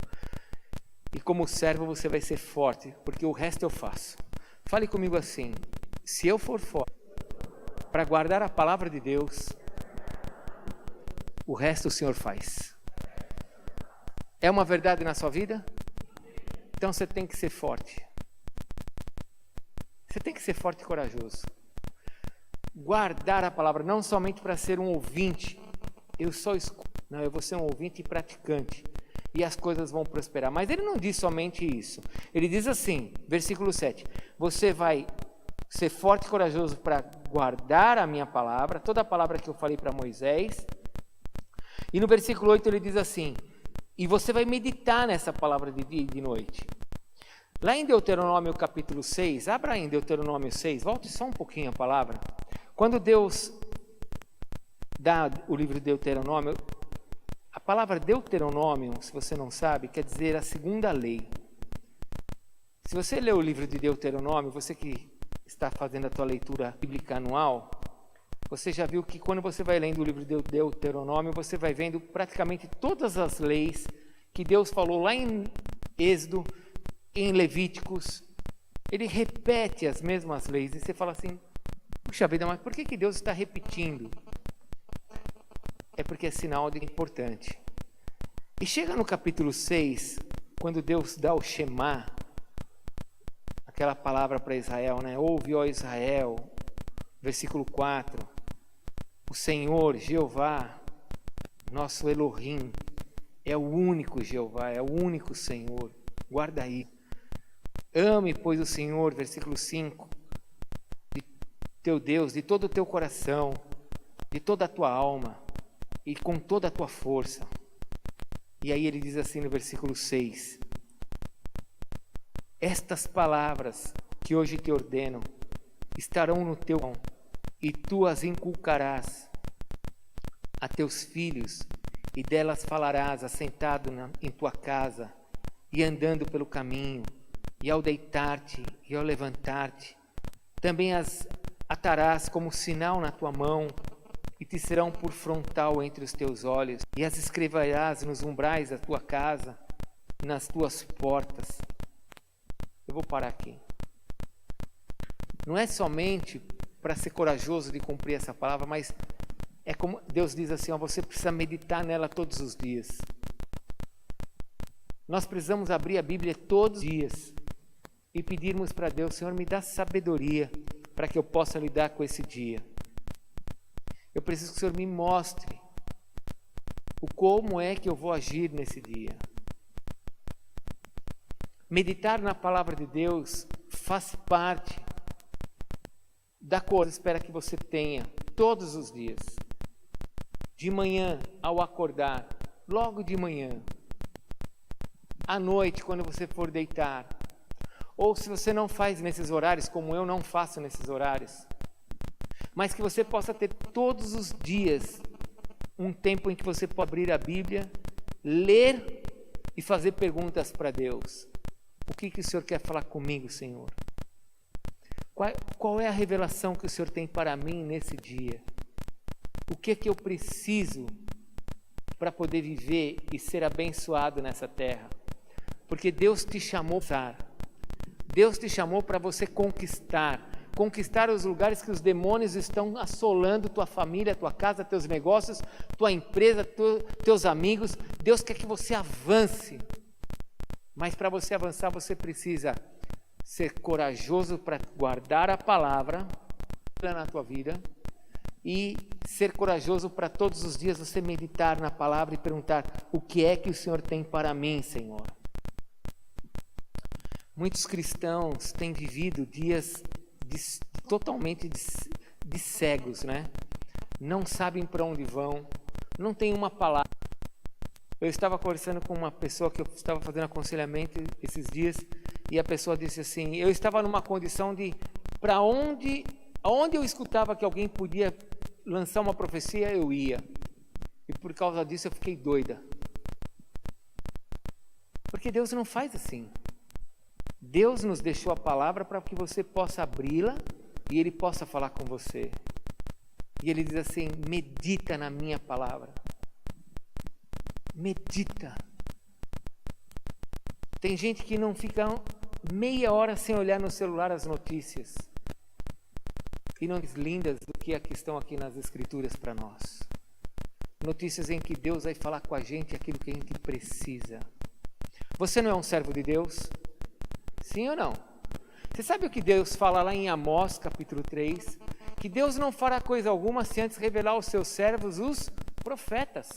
E como servo você vai ser forte, porque o resto eu faço. Fale comigo assim: se eu for forte, para guardar a palavra de Deus, o resto o Senhor faz. É uma verdade na sua vida? Então você tem que ser forte. Você tem que ser forte e corajoso. Guardar a palavra, não somente para ser um ouvinte. Eu só escuto. Não, eu vou ser um ouvinte e praticante. E as coisas vão prosperar. Mas ele não diz somente isso. Ele diz assim, versículo 7. Você vai ser forte e corajoso para guardar a minha palavra, toda a palavra que eu falei para Moisés. E no versículo 8 ele diz assim, e você vai meditar nessa palavra de dia e de noite. Lá em Deuteronômio capítulo 6, abra em Deuteronômio 6, volte só um pouquinho a palavra. Quando Deus dá o livro de Deuteronômio, a palavra Deuteronômio, se você não sabe, quer dizer a segunda lei. Se você ler o livro de Deuteronômio, você que está fazendo a tua leitura bíblica anual, você já viu que quando você vai lendo o livro de Deuteronômio, você vai vendo praticamente todas as leis que Deus falou lá em Êxodo, em Levíticos. Ele repete as mesmas leis e você fala assim, puxa vida, mas por que Deus está repetindo? É porque é sinal de importante. E chega no capítulo 6, quando Deus dá o Shema, aquela palavra para Israel, né? Ouve, ó Israel, versículo 4, o Senhor, Jeová, nosso Elohim, é o único Jeová, é o único Senhor, guarda aí. Ame, pois, o Senhor, versículo 5, de teu Deus, de todo o teu coração, de toda a tua alma e com toda a tua força. E aí ele diz assim no versículo 6, estas palavras que hoje te ordeno estarão no teu coração e tu as inculcarás a teus filhos e delas falarás assentado em tua casa e andando pelo caminho e ao deitar-te e ao levantar-te. Também as atarás como sinal na tua mão e te serão por frontal entre os teus olhos e as escreverás nos umbrais da tua casa e nas tuas portas. Eu vou parar aqui. Não é somente para ser corajoso de cumprir essa palavra, mas é como Deus diz assim, ó, você precisa meditar nela todos os dias. Nós precisamos abrir a Bíblia todos os dias e pedirmos para Deus, Senhor, me dá sabedoria para que eu possa lidar com esse dia. Eu preciso que o Senhor me mostre como é que eu vou agir nesse dia. Meditar na palavra de Deus faz parte da coisa que espera que você tenha todos os dias. De manhã, ao acordar, logo de manhã. À noite, quando você for deitar. Ou se você não faz nesses horários, como eu não faço nesses horários. Mas que você possa ter todos os dias um tempo em que você pode abrir a Bíblia, ler e fazer perguntas para Deus. O que o Senhor quer falar comigo, Senhor? Qual é a revelação que o Senhor tem para mim nesse dia? O que eu preciso para poder viver e ser abençoado nessa terra? Porque Deus te chamou para Deus te chamou para você conquistar os lugares que os demônios estão assolando tua família, tua casa, teus negócios, tua empresa, teus amigos. Deus quer que você avance. Mas para você avançar, você precisa ser corajoso para guardar a palavra na tua vida e ser corajoso para todos os dias você meditar na palavra e perguntar: o que é que o Senhor tem para mim, Senhor? Muitos cristãos têm vivido dias totalmente de cegos, né? Não sabem para onde vão, não tem uma palavra. Eu estava conversando com uma pessoa que eu estava fazendo aconselhamento esses dias e a pessoa disse assim, eu estava numa condição de aonde eu escutava que alguém podia lançar uma profecia, eu ia. E por causa disso eu fiquei doida. Porque Deus não faz assim. Deus nos deixou a palavra para que você possa abri-la e Ele possa falar com você. E Ele diz assim, medita na minha palavra. Medita. Tem gente que não fica meia hora sem olhar no celular as notícias. e não lindas do que estão aqui nas Escrituras para nós. Notícias em que Deus vai falar com a gente aquilo que a gente precisa. Você não é um servo de Deus? Sim ou não? Você sabe o que Deus fala lá em Amós, capítulo 3? Que Deus não fará coisa alguma se antes revelar aos seus servos, os profetas.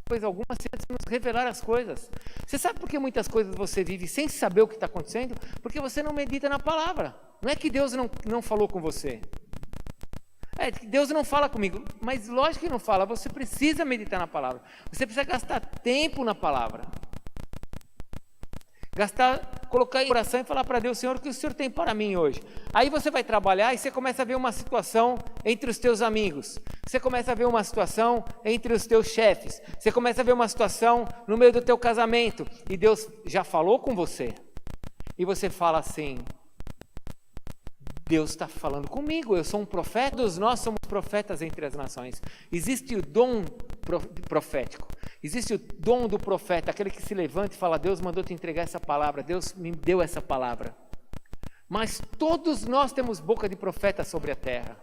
Coisa alguma se antes nos revelar as coisas. Você sabe por que muitas coisas você vive sem saber o que está acontecendo? Porque você não medita na palavra. Não é que Deus não falou com você. É que Deus não fala comigo. Mas lógico que não fala. Você precisa meditar na palavra. Você precisa gastar tempo na palavra. Colocar em oração e falar para Deus: Senhor, o que o Senhor tem para mim hoje? Aí você vai trabalhar e você começa a ver uma situação entre os teus amigos. Você começa a ver uma situação entre os teus chefes. Você começa a ver uma situação no meio do teu casamento. E Deus já falou com você. E você fala assim: Deus está falando comigo, eu sou um profeta. Todos nós somos profetas entre as nações. Existe o dom profético. Existe o dom do profeta, aquele que se levanta e fala: Deus mandou te entregar essa palavra, Deus me deu essa palavra. Mas todos nós temos boca de profeta sobre a terra.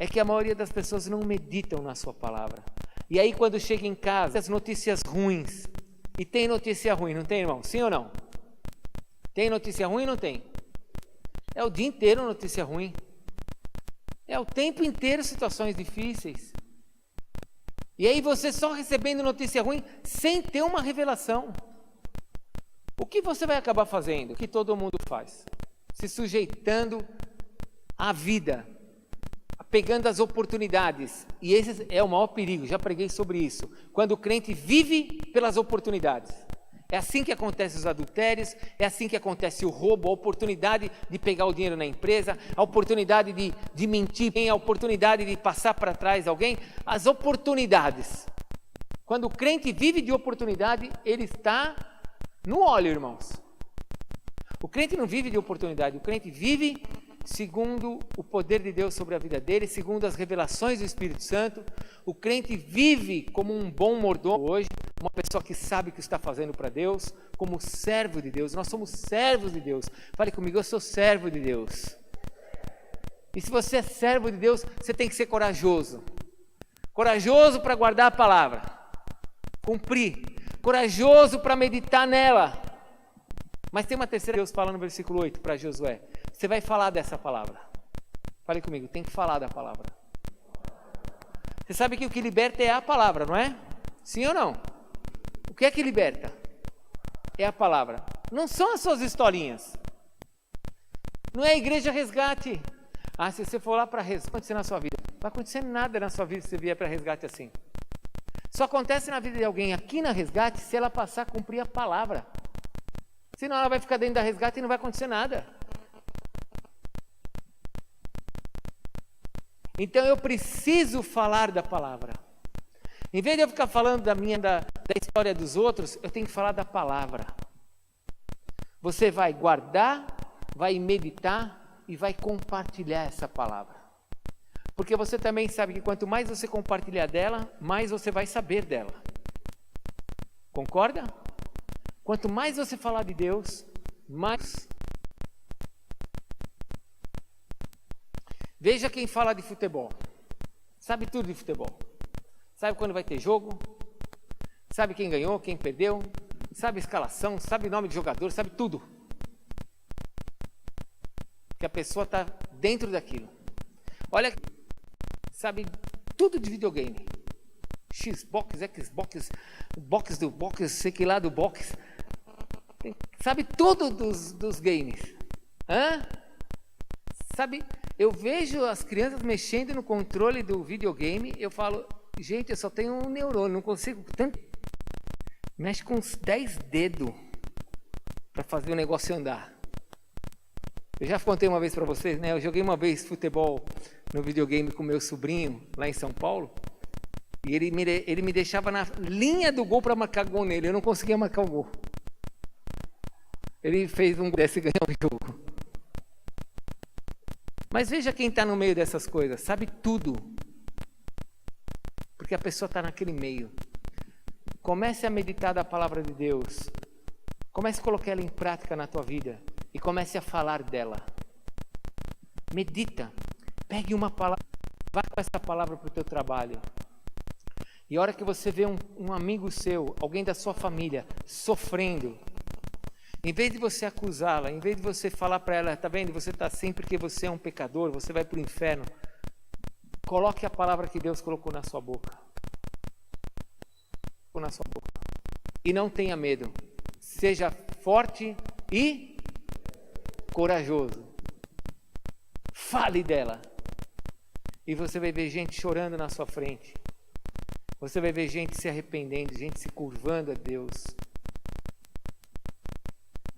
É que a maioria das pessoas não meditam na sua palavra. E aí quando chega em casa, as notícias ruins. E tem notícia ruim, não tem, irmão? Sim ou não? Tem notícia ruim ou não tem? É o dia inteiro notícia ruim. É o tempo inteiro situações difíceis. E aí você só recebendo notícia ruim sem ter uma revelação. O que você vai acabar fazendo? O que todo mundo faz? Se sujeitando à vida, pegando as oportunidades. E esse é o maior perigo, já preguei sobre isso. Quando o crente vive pelas oportunidades. É assim que acontece os adultérios, é assim que acontece o roubo, a oportunidade de pegar o dinheiro na empresa, a oportunidade de mentir, a oportunidade de passar para trás alguém, as oportunidades. Quando o crente vive de oportunidade, ele está no óleo, irmãos. O crente não vive de oportunidade, o crente vive segundo o poder de Deus sobre a vida dele, segundo as revelações do Espírito Santo. O crente vive como um bom mordomo hoje, uma pessoa que sabe o que está fazendo para Deus, como servo de Deus. Nós somos servos de Deus. Fale comigo: eu sou servo de Deus. E se você é servo de Deus, você tem que ser corajoso. Corajoso para guardar a palavra, cumprir. Corajoso para meditar nela. Mas tem uma terceira, Deus fala no versículo 8 para Josué: você vai falar dessa palavra. Fale comigo, tem que falar da palavra. Você sabe que o que liberta é a palavra, não é? Sim ou não? O que é que liberta? É a palavra. Não são as suas historinhas. Não é a igreja resgate. Ah, se você for lá para resgate, vai acontecer na sua vida. Não vai acontecer nada na sua vida se você vier para resgate assim. Só acontece na vida de alguém aqui na resgate se ela passar a cumprir a palavra. Senão ela vai ficar dentro da resgate e não vai acontecer nada. Então eu preciso falar da palavra. Em vez de eu ficar falando da história dos outros, eu tenho que falar da palavra. Você vai guardar, vai meditar e vai compartilhar essa palavra. Porque você também sabe que quanto mais você compartilhar dela, mais você vai saber dela. Concorda? Quanto mais você falar de Deus, mais... Veja quem fala de futebol. Sabe tudo de futebol. Sabe quando vai ter jogo. Sabe quem ganhou, quem perdeu. Sabe a escalação, sabe o nome de jogador, sabe tudo. Que a pessoa está dentro daquilo. Olha, sabe tudo de videogame. Xbox, Xbox, box do box, sei que lá do box. Sabe tudo dos games. Sabe, eu vejo as crianças mexendo no controle do videogame, eu falo, gente, eu só tenho um neurônio, não consigo tanto. Mexe com uns 10 dedos para fazer o negócio andar. Eu já contei uma vez para vocês, né? Eu joguei uma vez futebol no videogame com meu sobrinho lá em São Paulo. E ele me deixava na linha do gol para marcar gol nele. Eu não conseguia marcar o gol. Ele fez um gol desse e ganhou o jogo. Mas veja quem está no meio dessas coisas. Sabe tudo. Porque a pessoa está naquele meio. Comece a meditar da palavra de Deus. Comece a colocar ela em prática na tua vida. E comece a falar dela. Medita. Pegue uma palavra, vá com essa palavra para o teu trabalho. E a hora que você vê um amigo seu, alguém da sua família, sofrendo, em vez de você acusá-la, em vez de você falar para ela, tá vendo, você está assim porque você é um pecador, você vai para o inferno, coloque a palavra que Deus colocou na sua boca. Na sua boca. E não tenha medo. Seja forte e corajoso. Fale dela. E você vai ver gente chorando na sua frente. Você vai ver gente se arrependendo, gente se curvando a Deus.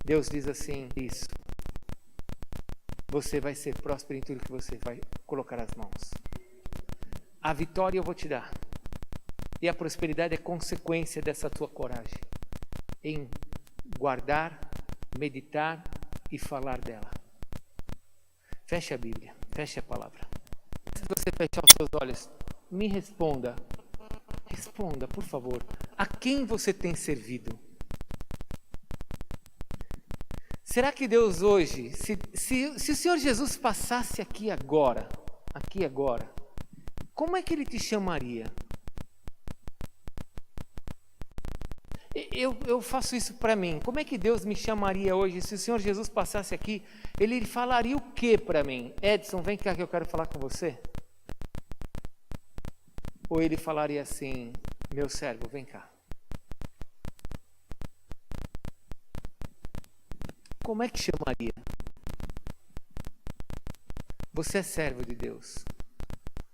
Deus diz assim, isso. Você vai ser próspero em tudo que você vai colocar as mãos. A vitória eu vou te dar. E a prosperidade é consequência dessa tua coragem. Em guardar, meditar e falar dela. Feche a Bíblia, feche a palavra. Se você fechar os seus olhos, me responda. Responda, por favor. A quem você tem servido? Será que Deus hoje, se o Senhor Jesus passasse aqui agora, como é que Ele te chamaria? Eu faço isso para mim. Como é que Deus me chamaria hoje? Se o Senhor Jesus passasse aqui, Ele falaria o que para mim? Edson, vem cá que eu quero falar com você. Ou Ele falaria assim, meu servo, vem cá. Como é que chamaria? Você é servo de Deus.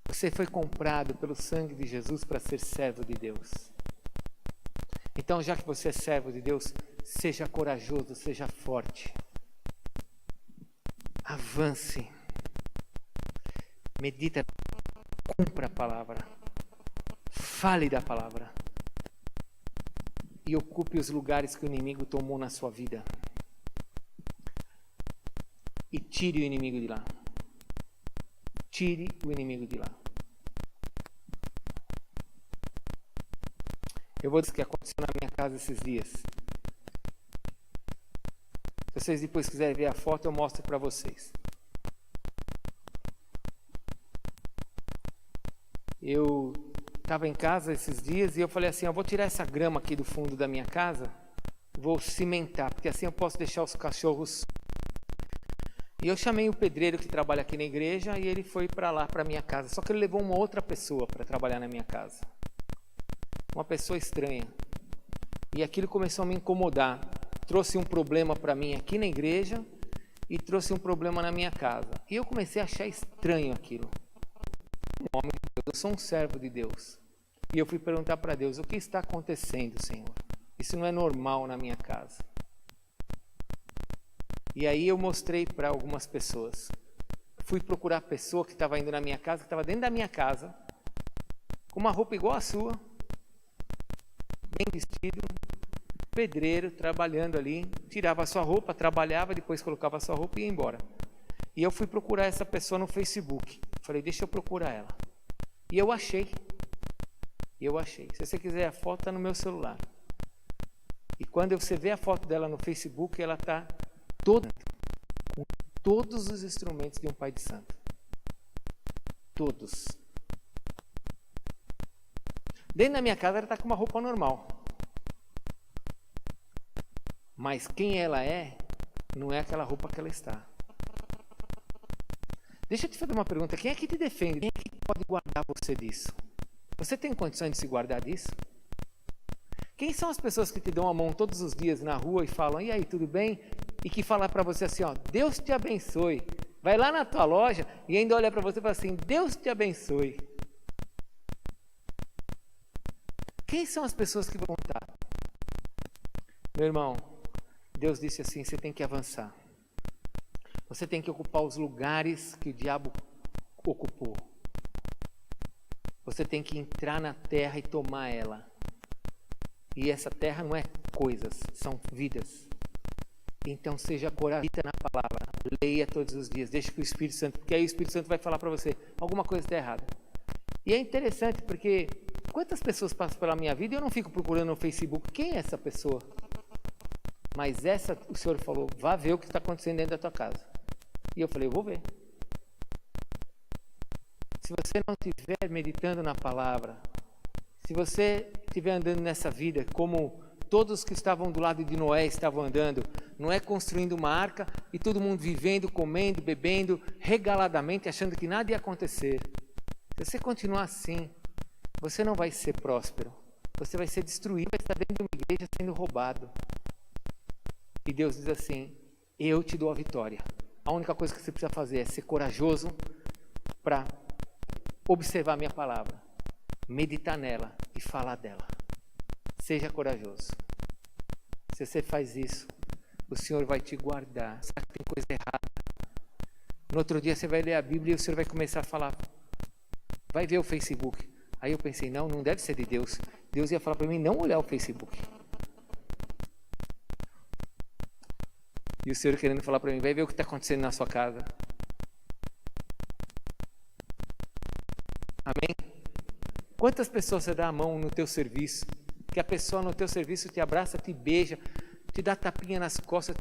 Você foi comprado pelo sangue de Jesus para ser servo de Deus. Então, já que você é servo de Deus, seja corajoso, seja forte. Avance. Medita, cumpra a palavra. Fale da palavra. E ocupe os lugares que o inimigo tomou na sua vida. E tire o inimigo de lá. Tire o inimigo de lá. Eu vou dizer o que aconteceu na minha casa esses dias. Se vocês depois quiserem ver a foto, eu mostro para vocês. Eu estava em casa esses dias e eu falei assim, eu vou tirar essa grama aqui do fundo da minha casa, vou cimentar, porque assim eu posso deixar os cachorros. E eu chamei o pedreiro que trabalha aqui na igreja e ele foi para lá, para minha casa. Só que ele levou uma outra pessoa para trabalhar na minha casa. Uma pessoa estranha. E aquilo começou a me incomodar. Trouxe um problema para mim aqui na igreja e trouxe um problema na minha casa. E eu comecei a achar estranho aquilo. Um homem de Deus, eu sou um servo de Deus. E eu fui perguntar para Deus, o que está acontecendo, Senhor? Isso não é normal na minha casa. E aí eu mostrei para algumas pessoas. Fui procurar a pessoa que estava indo na minha casa, que estava dentro da minha casa, com uma roupa igual a sua, bem vestido, pedreiro, trabalhando ali, tirava a sua roupa, trabalhava, depois colocava a sua roupa e ia embora. E eu fui procurar essa pessoa no Facebook. Falei, deixa eu procurar ela. E eu achei. Se você quiser a foto, está no meu celular. E quando você vê a foto dela no Facebook, ela está toda com todos os instrumentos de um pai de santo. Todos. Dentro da minha casa ela está com uma roupa normal. Mas quem ela é, não é aquela roupa que ela está. Deixa eu te fazer uma pergunta. Quem é que te defende? Quem é que pode guardar você disso? Você tem condições de se guardar disso? Quem são as pessoas que te dão a mão todos os dias na rua e falam, e aí, tudo bem? E que falam para você assim, ó, Deus te abençoe. Vai lá na tua loja e ainda olha para você e fala assim, Deus te abençoe. Quem são as pessoas que vão estar? Meu irmão, Deus disse assim, você tem que avançar. Você tem que ocupar os lugares que o diabo ocupou. Você tem que entrar na terra e tomar ela. E essa terra não é coisas, são vidas. Então seja corajoso na palavra. Leia todos os dias, deixe que o Espírito Santo, porque aí o Espírito Santo vai falar para você, alguma coisa está errada. E é interessante porque quantas pessoas passam pela minha vida e eu não fico procurando no Facebook, quem é essa pessoa? Mas essa, o Senhor falou, vá ver o que está acontecendo dentro da tua casa. E eu falei, eu vou ver. se você não estiver meditando na palavra, se você estiver andando nessa vida como todos que estavam do lado de Noé estavam andando, Noé construindo uma arca e todo mundo vivendo, comendo, bebendo, regaladamente, achando que nada ia acontecer. Se você continuar assim, você não vai ser próspero. Você vai ser destruído, vai estar dentro de uma igreja sendo roubado. E Deus diz assim, eu te dou a vitória. A única coisa que você precisa fazer é ser corajoso para observar a minha palavra, meditar nela e falar dela. Seja corajoso. Se você faz isso, o Senhor vai te guardar. Sabe que tem coisa errada? No outro dia você vai ler a Bíblia e o Senhor vai começar a falar, vai ver o Facebook. Aí eu pensei, não deve ser de Deus. Deus ia falar para mim não olhar o Facebook. E o Senhor querendo falar para mim, vai ver o que está acontecendo na sua casa. Amém? Quantas pessoas você dá a mão no teu serviço, que a pessoa no teu serviço te abraça, te beija, te dá tapinha nas costas,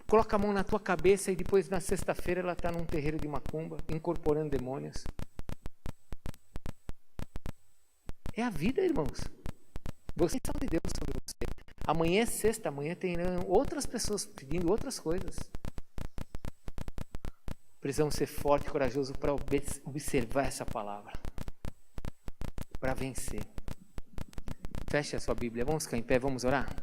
coloca a mão na tua cabeça e depois na sexta-feira ela está num terreiro de macumba, incorporando demônios. É a vida, irmãos. Vocês são de Deus sobre você. Amanhã é sexta, amanhã tem outras pessoas pedindo outras coisas. Precisamos ser forte e corajoso para observar essa palavra. Para vencer. Feche a sua Bíblia. Vamos ficar em pé, vamos orar?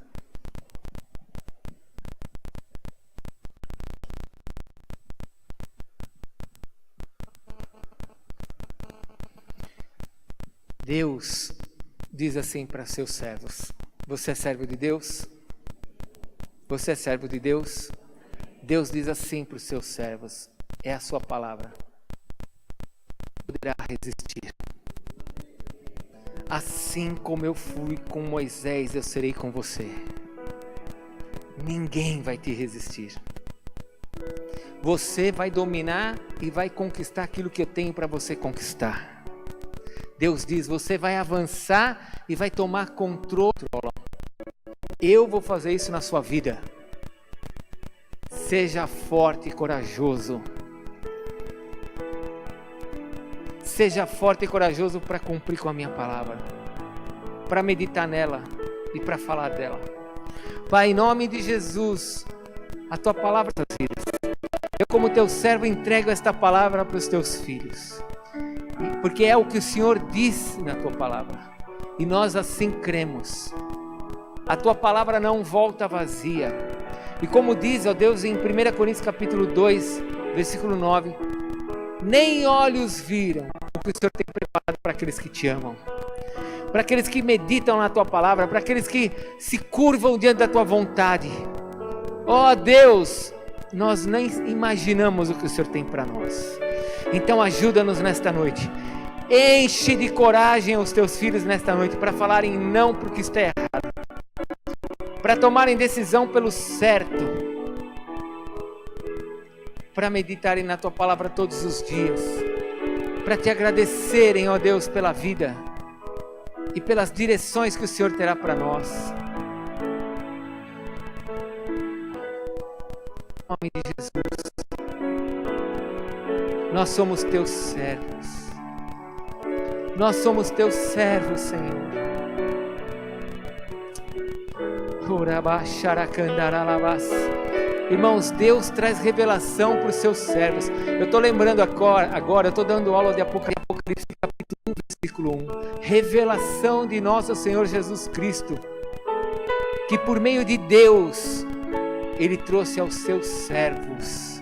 Deus diz assim para seus servos: você é servo de Deus? Você é servo de Deus? Deus diz assim para os seus servos: é a sua palavra. Poderá resistir. Assim como eu fui com Moisés, eu serei com você. Ninguém vai te resistir. Você vai dominar e vai conquistar aquilo que eu tenho para você conquistar. Deus diz, você vai avançar e vai tomar controle. Eu vou fazer isso na sua vida. Seja forte e corajoso. Seja forte e corajoso para cumprir com a minha palavra, para meditar nela e para falar dela. Pai, em nome de Jesus, a tua palavra para as vidas. Eu, como teu servo, entrego esta palavra para os teus filhos, porque é o que o Senhor disse na tua palavra, e nós assim cremos. A tua palavra não volta vazia, e como diz, ó Deus, em 1 Coríntios capítulo 2, versículo 9, nem olhos viram o que o Senhor tem preparado para aqueles que te amam, para aqueles que meditam na tua palavra, para aqueles que se curvam diante da tua vontade. Ó Deus, nós nem imaginamos o que o Senhor tem para nós. Então ajuda-nos nesta noite, enche de coragem os teus filhos nesta noite, para falarem não porque está errado, para tomarem decisão pelo certo, para meditarem na tua palavra todos os dias, para te agradecerem, ó Deus, pela vida e pelas direções que o Senhor terá para nós. Em nome de Jesus, nós somos teus servos. Nós somos teus servos, Senhor. Irmãos, Deus traz revelação para os seus servos. Eu estou lembrando agora, eu estou dando aula de Apocalipse, capítulo 1, versículo 1. Revelação de nosso Senhor Jesus Cristo, que por meio de Deus, Ele trouxe aos seus servos.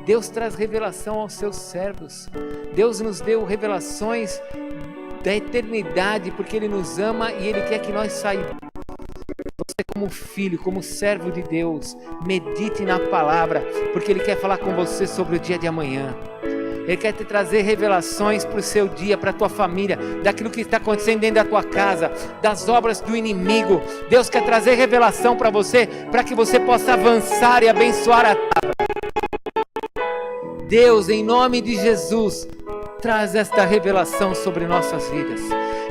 Deus traz revelação aos seus servos. Deus nos deu revelações da eternidade, porque Ele nos ama e Ele quer que nós saibamos. Você, como filho, como servo de Deus, medite na palavra, porque Ele quer falar com você sobre o dia de amanhã. Ele quer te trazer revelações para o seu dia, para a tua família, daquilo que está acontecendo dentro da tua casa, das obras do inimigo. Deus quer trazer revelação para você, para que você possa avançar e abençoar a palavra. Deus, em nome de Jesus, traz esta revelação sobre nossas vidas.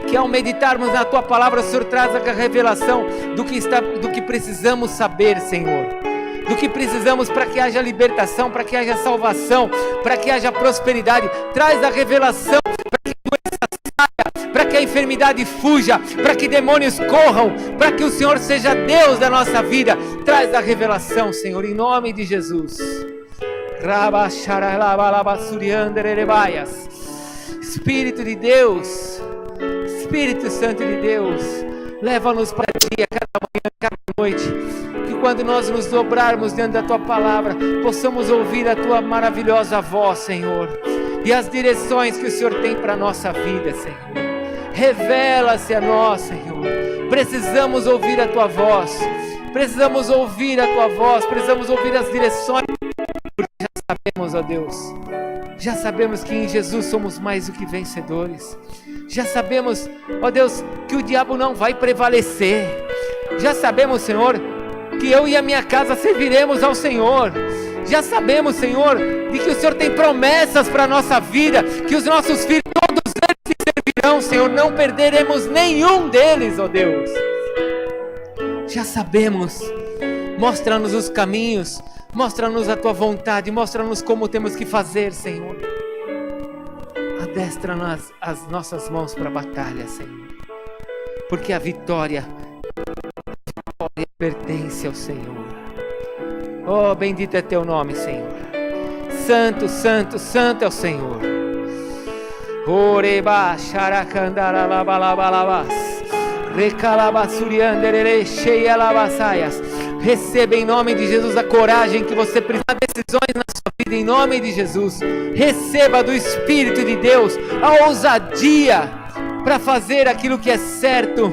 Que ao meditarmos na tua palavra, o Senhor traz a revelação do que precisamos saber, Senhor. do que precisamos para que haja libertação, para que haja salvação, para que haja prosperidade. Traz a revelação para que a doença saia, para que a enfermidade fuja, para que demônios corram, para que o Senhor seja Deus da nossa vida. Traz a revelação, Senhor, em nome de Jesus. Espírito de Deus, Espírito Santo de Deus, leva-nos para ti a cada manhã, cada noite, que quando nós nos dobrarmos diante da tua palavra, possamos ouvir a tua maravilhosa voz, Senhor, e as direções que o Senhor tem para a nossa vida, Senhor. Revela-se a nós, Senhor. Precisamos ouvir a tua voz, precisamos ouvir a tua voz, precisamos ouvir as direções, porque já sabemos, ó Deus, já sabemos que em Jesus somos mais do que vencedores. Já sabemos, ó Deus, que o diabo não vai prevalecer. Já sabemos, Senhor, que eu e a minha casa serviremos ao Senhor. Já sabemos, Senhor, de que o Senhor tem promessas para a nossa vida, que os nossos filhos, todos eles te servirão, Senhor, não perderemos nenhum deles, ó Deus. Já sabemos, mostra-nos os caminhos, mostra-nos a tua vontade, mostra-nos como temos que fazer, Senhor. Adestra-nos as nossas mãos para a batalha, Senhor, porque a vitória pertence ao Senhor. Oh, bendito é teu nome, Senhor. Santo, santo, santo é o Senhor. Oreba xaracandara labalabas, recalabasurianderere cheia labassaias. Receba em nome de Jesus a coragem que você precisa, decisões na sua vida em nome de Jesus. Receba do Espírito de Deus a ousadia para fazer aquilo que é certo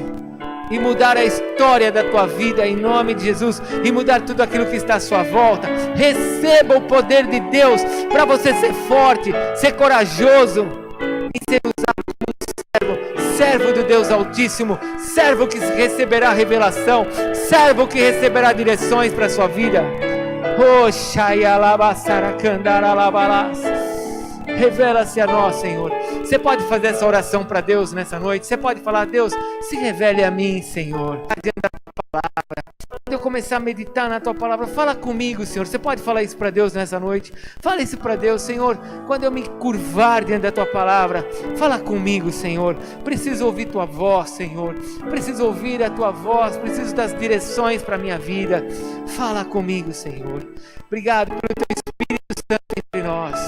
e mudar a história da tua vida em nome de Jesus, e mudar tudo aquilo que está à sua volta. Receba o poder de Deus para você ser forte, ser corajoso e ser usado como servo do Deus Altíssimo, servo que receberá revelação, servo que receberá direções para a sua vida. Revela-se a nós, Senhor. Você pode fazer essa oração para Deus nessa noite. Você pode falar: Deus, se revele a mim, Senhor, diante da tua palavra. Quando eu começar a meditar na tua palavra, fala comigo, Senhor. Você pode falar isso para Deus nessa noite? Fala isso para Deus: Senhor, quando eu me curvar diante da tua palavra, fala comigo, Senhor. Preciso ouvir tua voz, Senhor. Preciso ouvir a tua voz. Preciso das direções para a minha vida. Fala comigo, Senhor. Obrigado pelo teu Espírito Santo entre nós.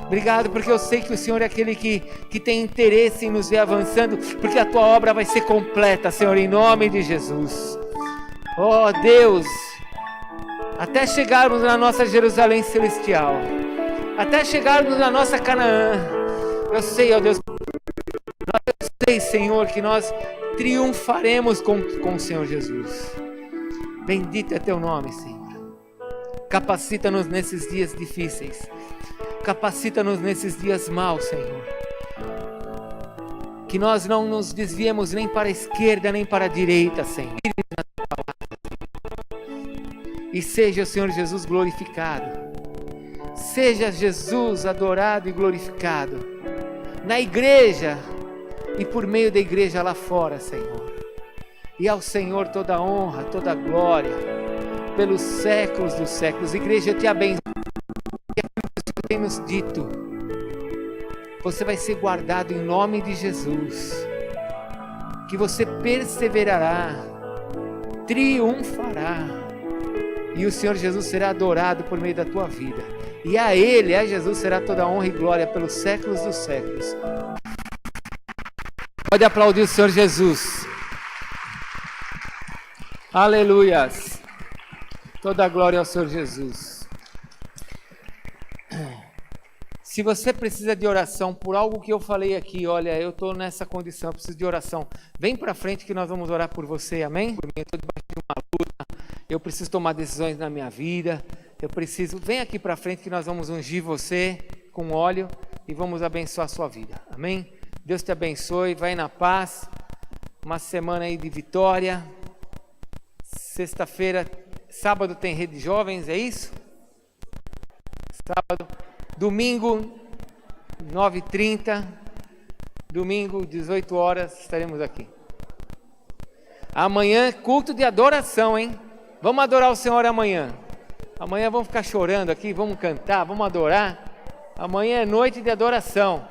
Obrigado porque eu sei que o Senhor é aquele que tem interesse em nos ver avançando, porque a tua obra vai ser completa, Senhor, em nome de Jesus. Oh Deus, até chegarmos na nossa Jerusalém celestial, até chegarmos na nossa Canaã, eu sei, ó Deus, eu sei, Senhor, que nós triunfaremos com o Senhor Jesus. Bendito é teu nome, Senhor. Capacita-nos nesses dias difíceis. Capacita-nos nesses dias maus, Senhor. Que nós não nos desviemos nem para a esquerda, nem para a direita, Senhor. E seja o Senhor Jesus glorificado. Seja Jesus adorado e glorificado. Na igreja e por meio da igreja lá fora, Senhor. E ao Senhor toda a honra, toda a glória, pelos séculos dos séculos. Igreja, eu te abençoo. Tem nos dito, você vai ser guardado em nome de Jesus, que você perseverará, triunfará, e o Senhor Jesus será adorado por meio da tua vida, e a Ele, a Jesus, será toda honra e glória pelos séculos dos séculos. Pode aplaudir o Senhor Jesus. Aleluias. Toda a glória ao Senhor Jesus. Se você precisa de oração por algo que eu falei aqui, olha, eu estou nessa condição, eu preciso de oração. Vem para frente que nós vamos orar por você, amém? Eu estou debaixo de uma luta, eu preciso tomar decisões na minha vida, vem aqui para frente que nós vamos ungir você com óleo e vamos abençoar a sua vida, amém? Deus te abençoe, vai na paz, uma semana aí de vitória. Sexta-feira, sábado tem rede de jovens, é isso? Sábado. Domingo, 9h30, domingo, 18 horas, estaremos aqui. Amanhã, culto de adoração, hein? Vamos adorar o Senhor amanhã. Amanhã vamos ficar chorando aqui, vamos cantar, vamos adorar. Amanhã é noite de adoração.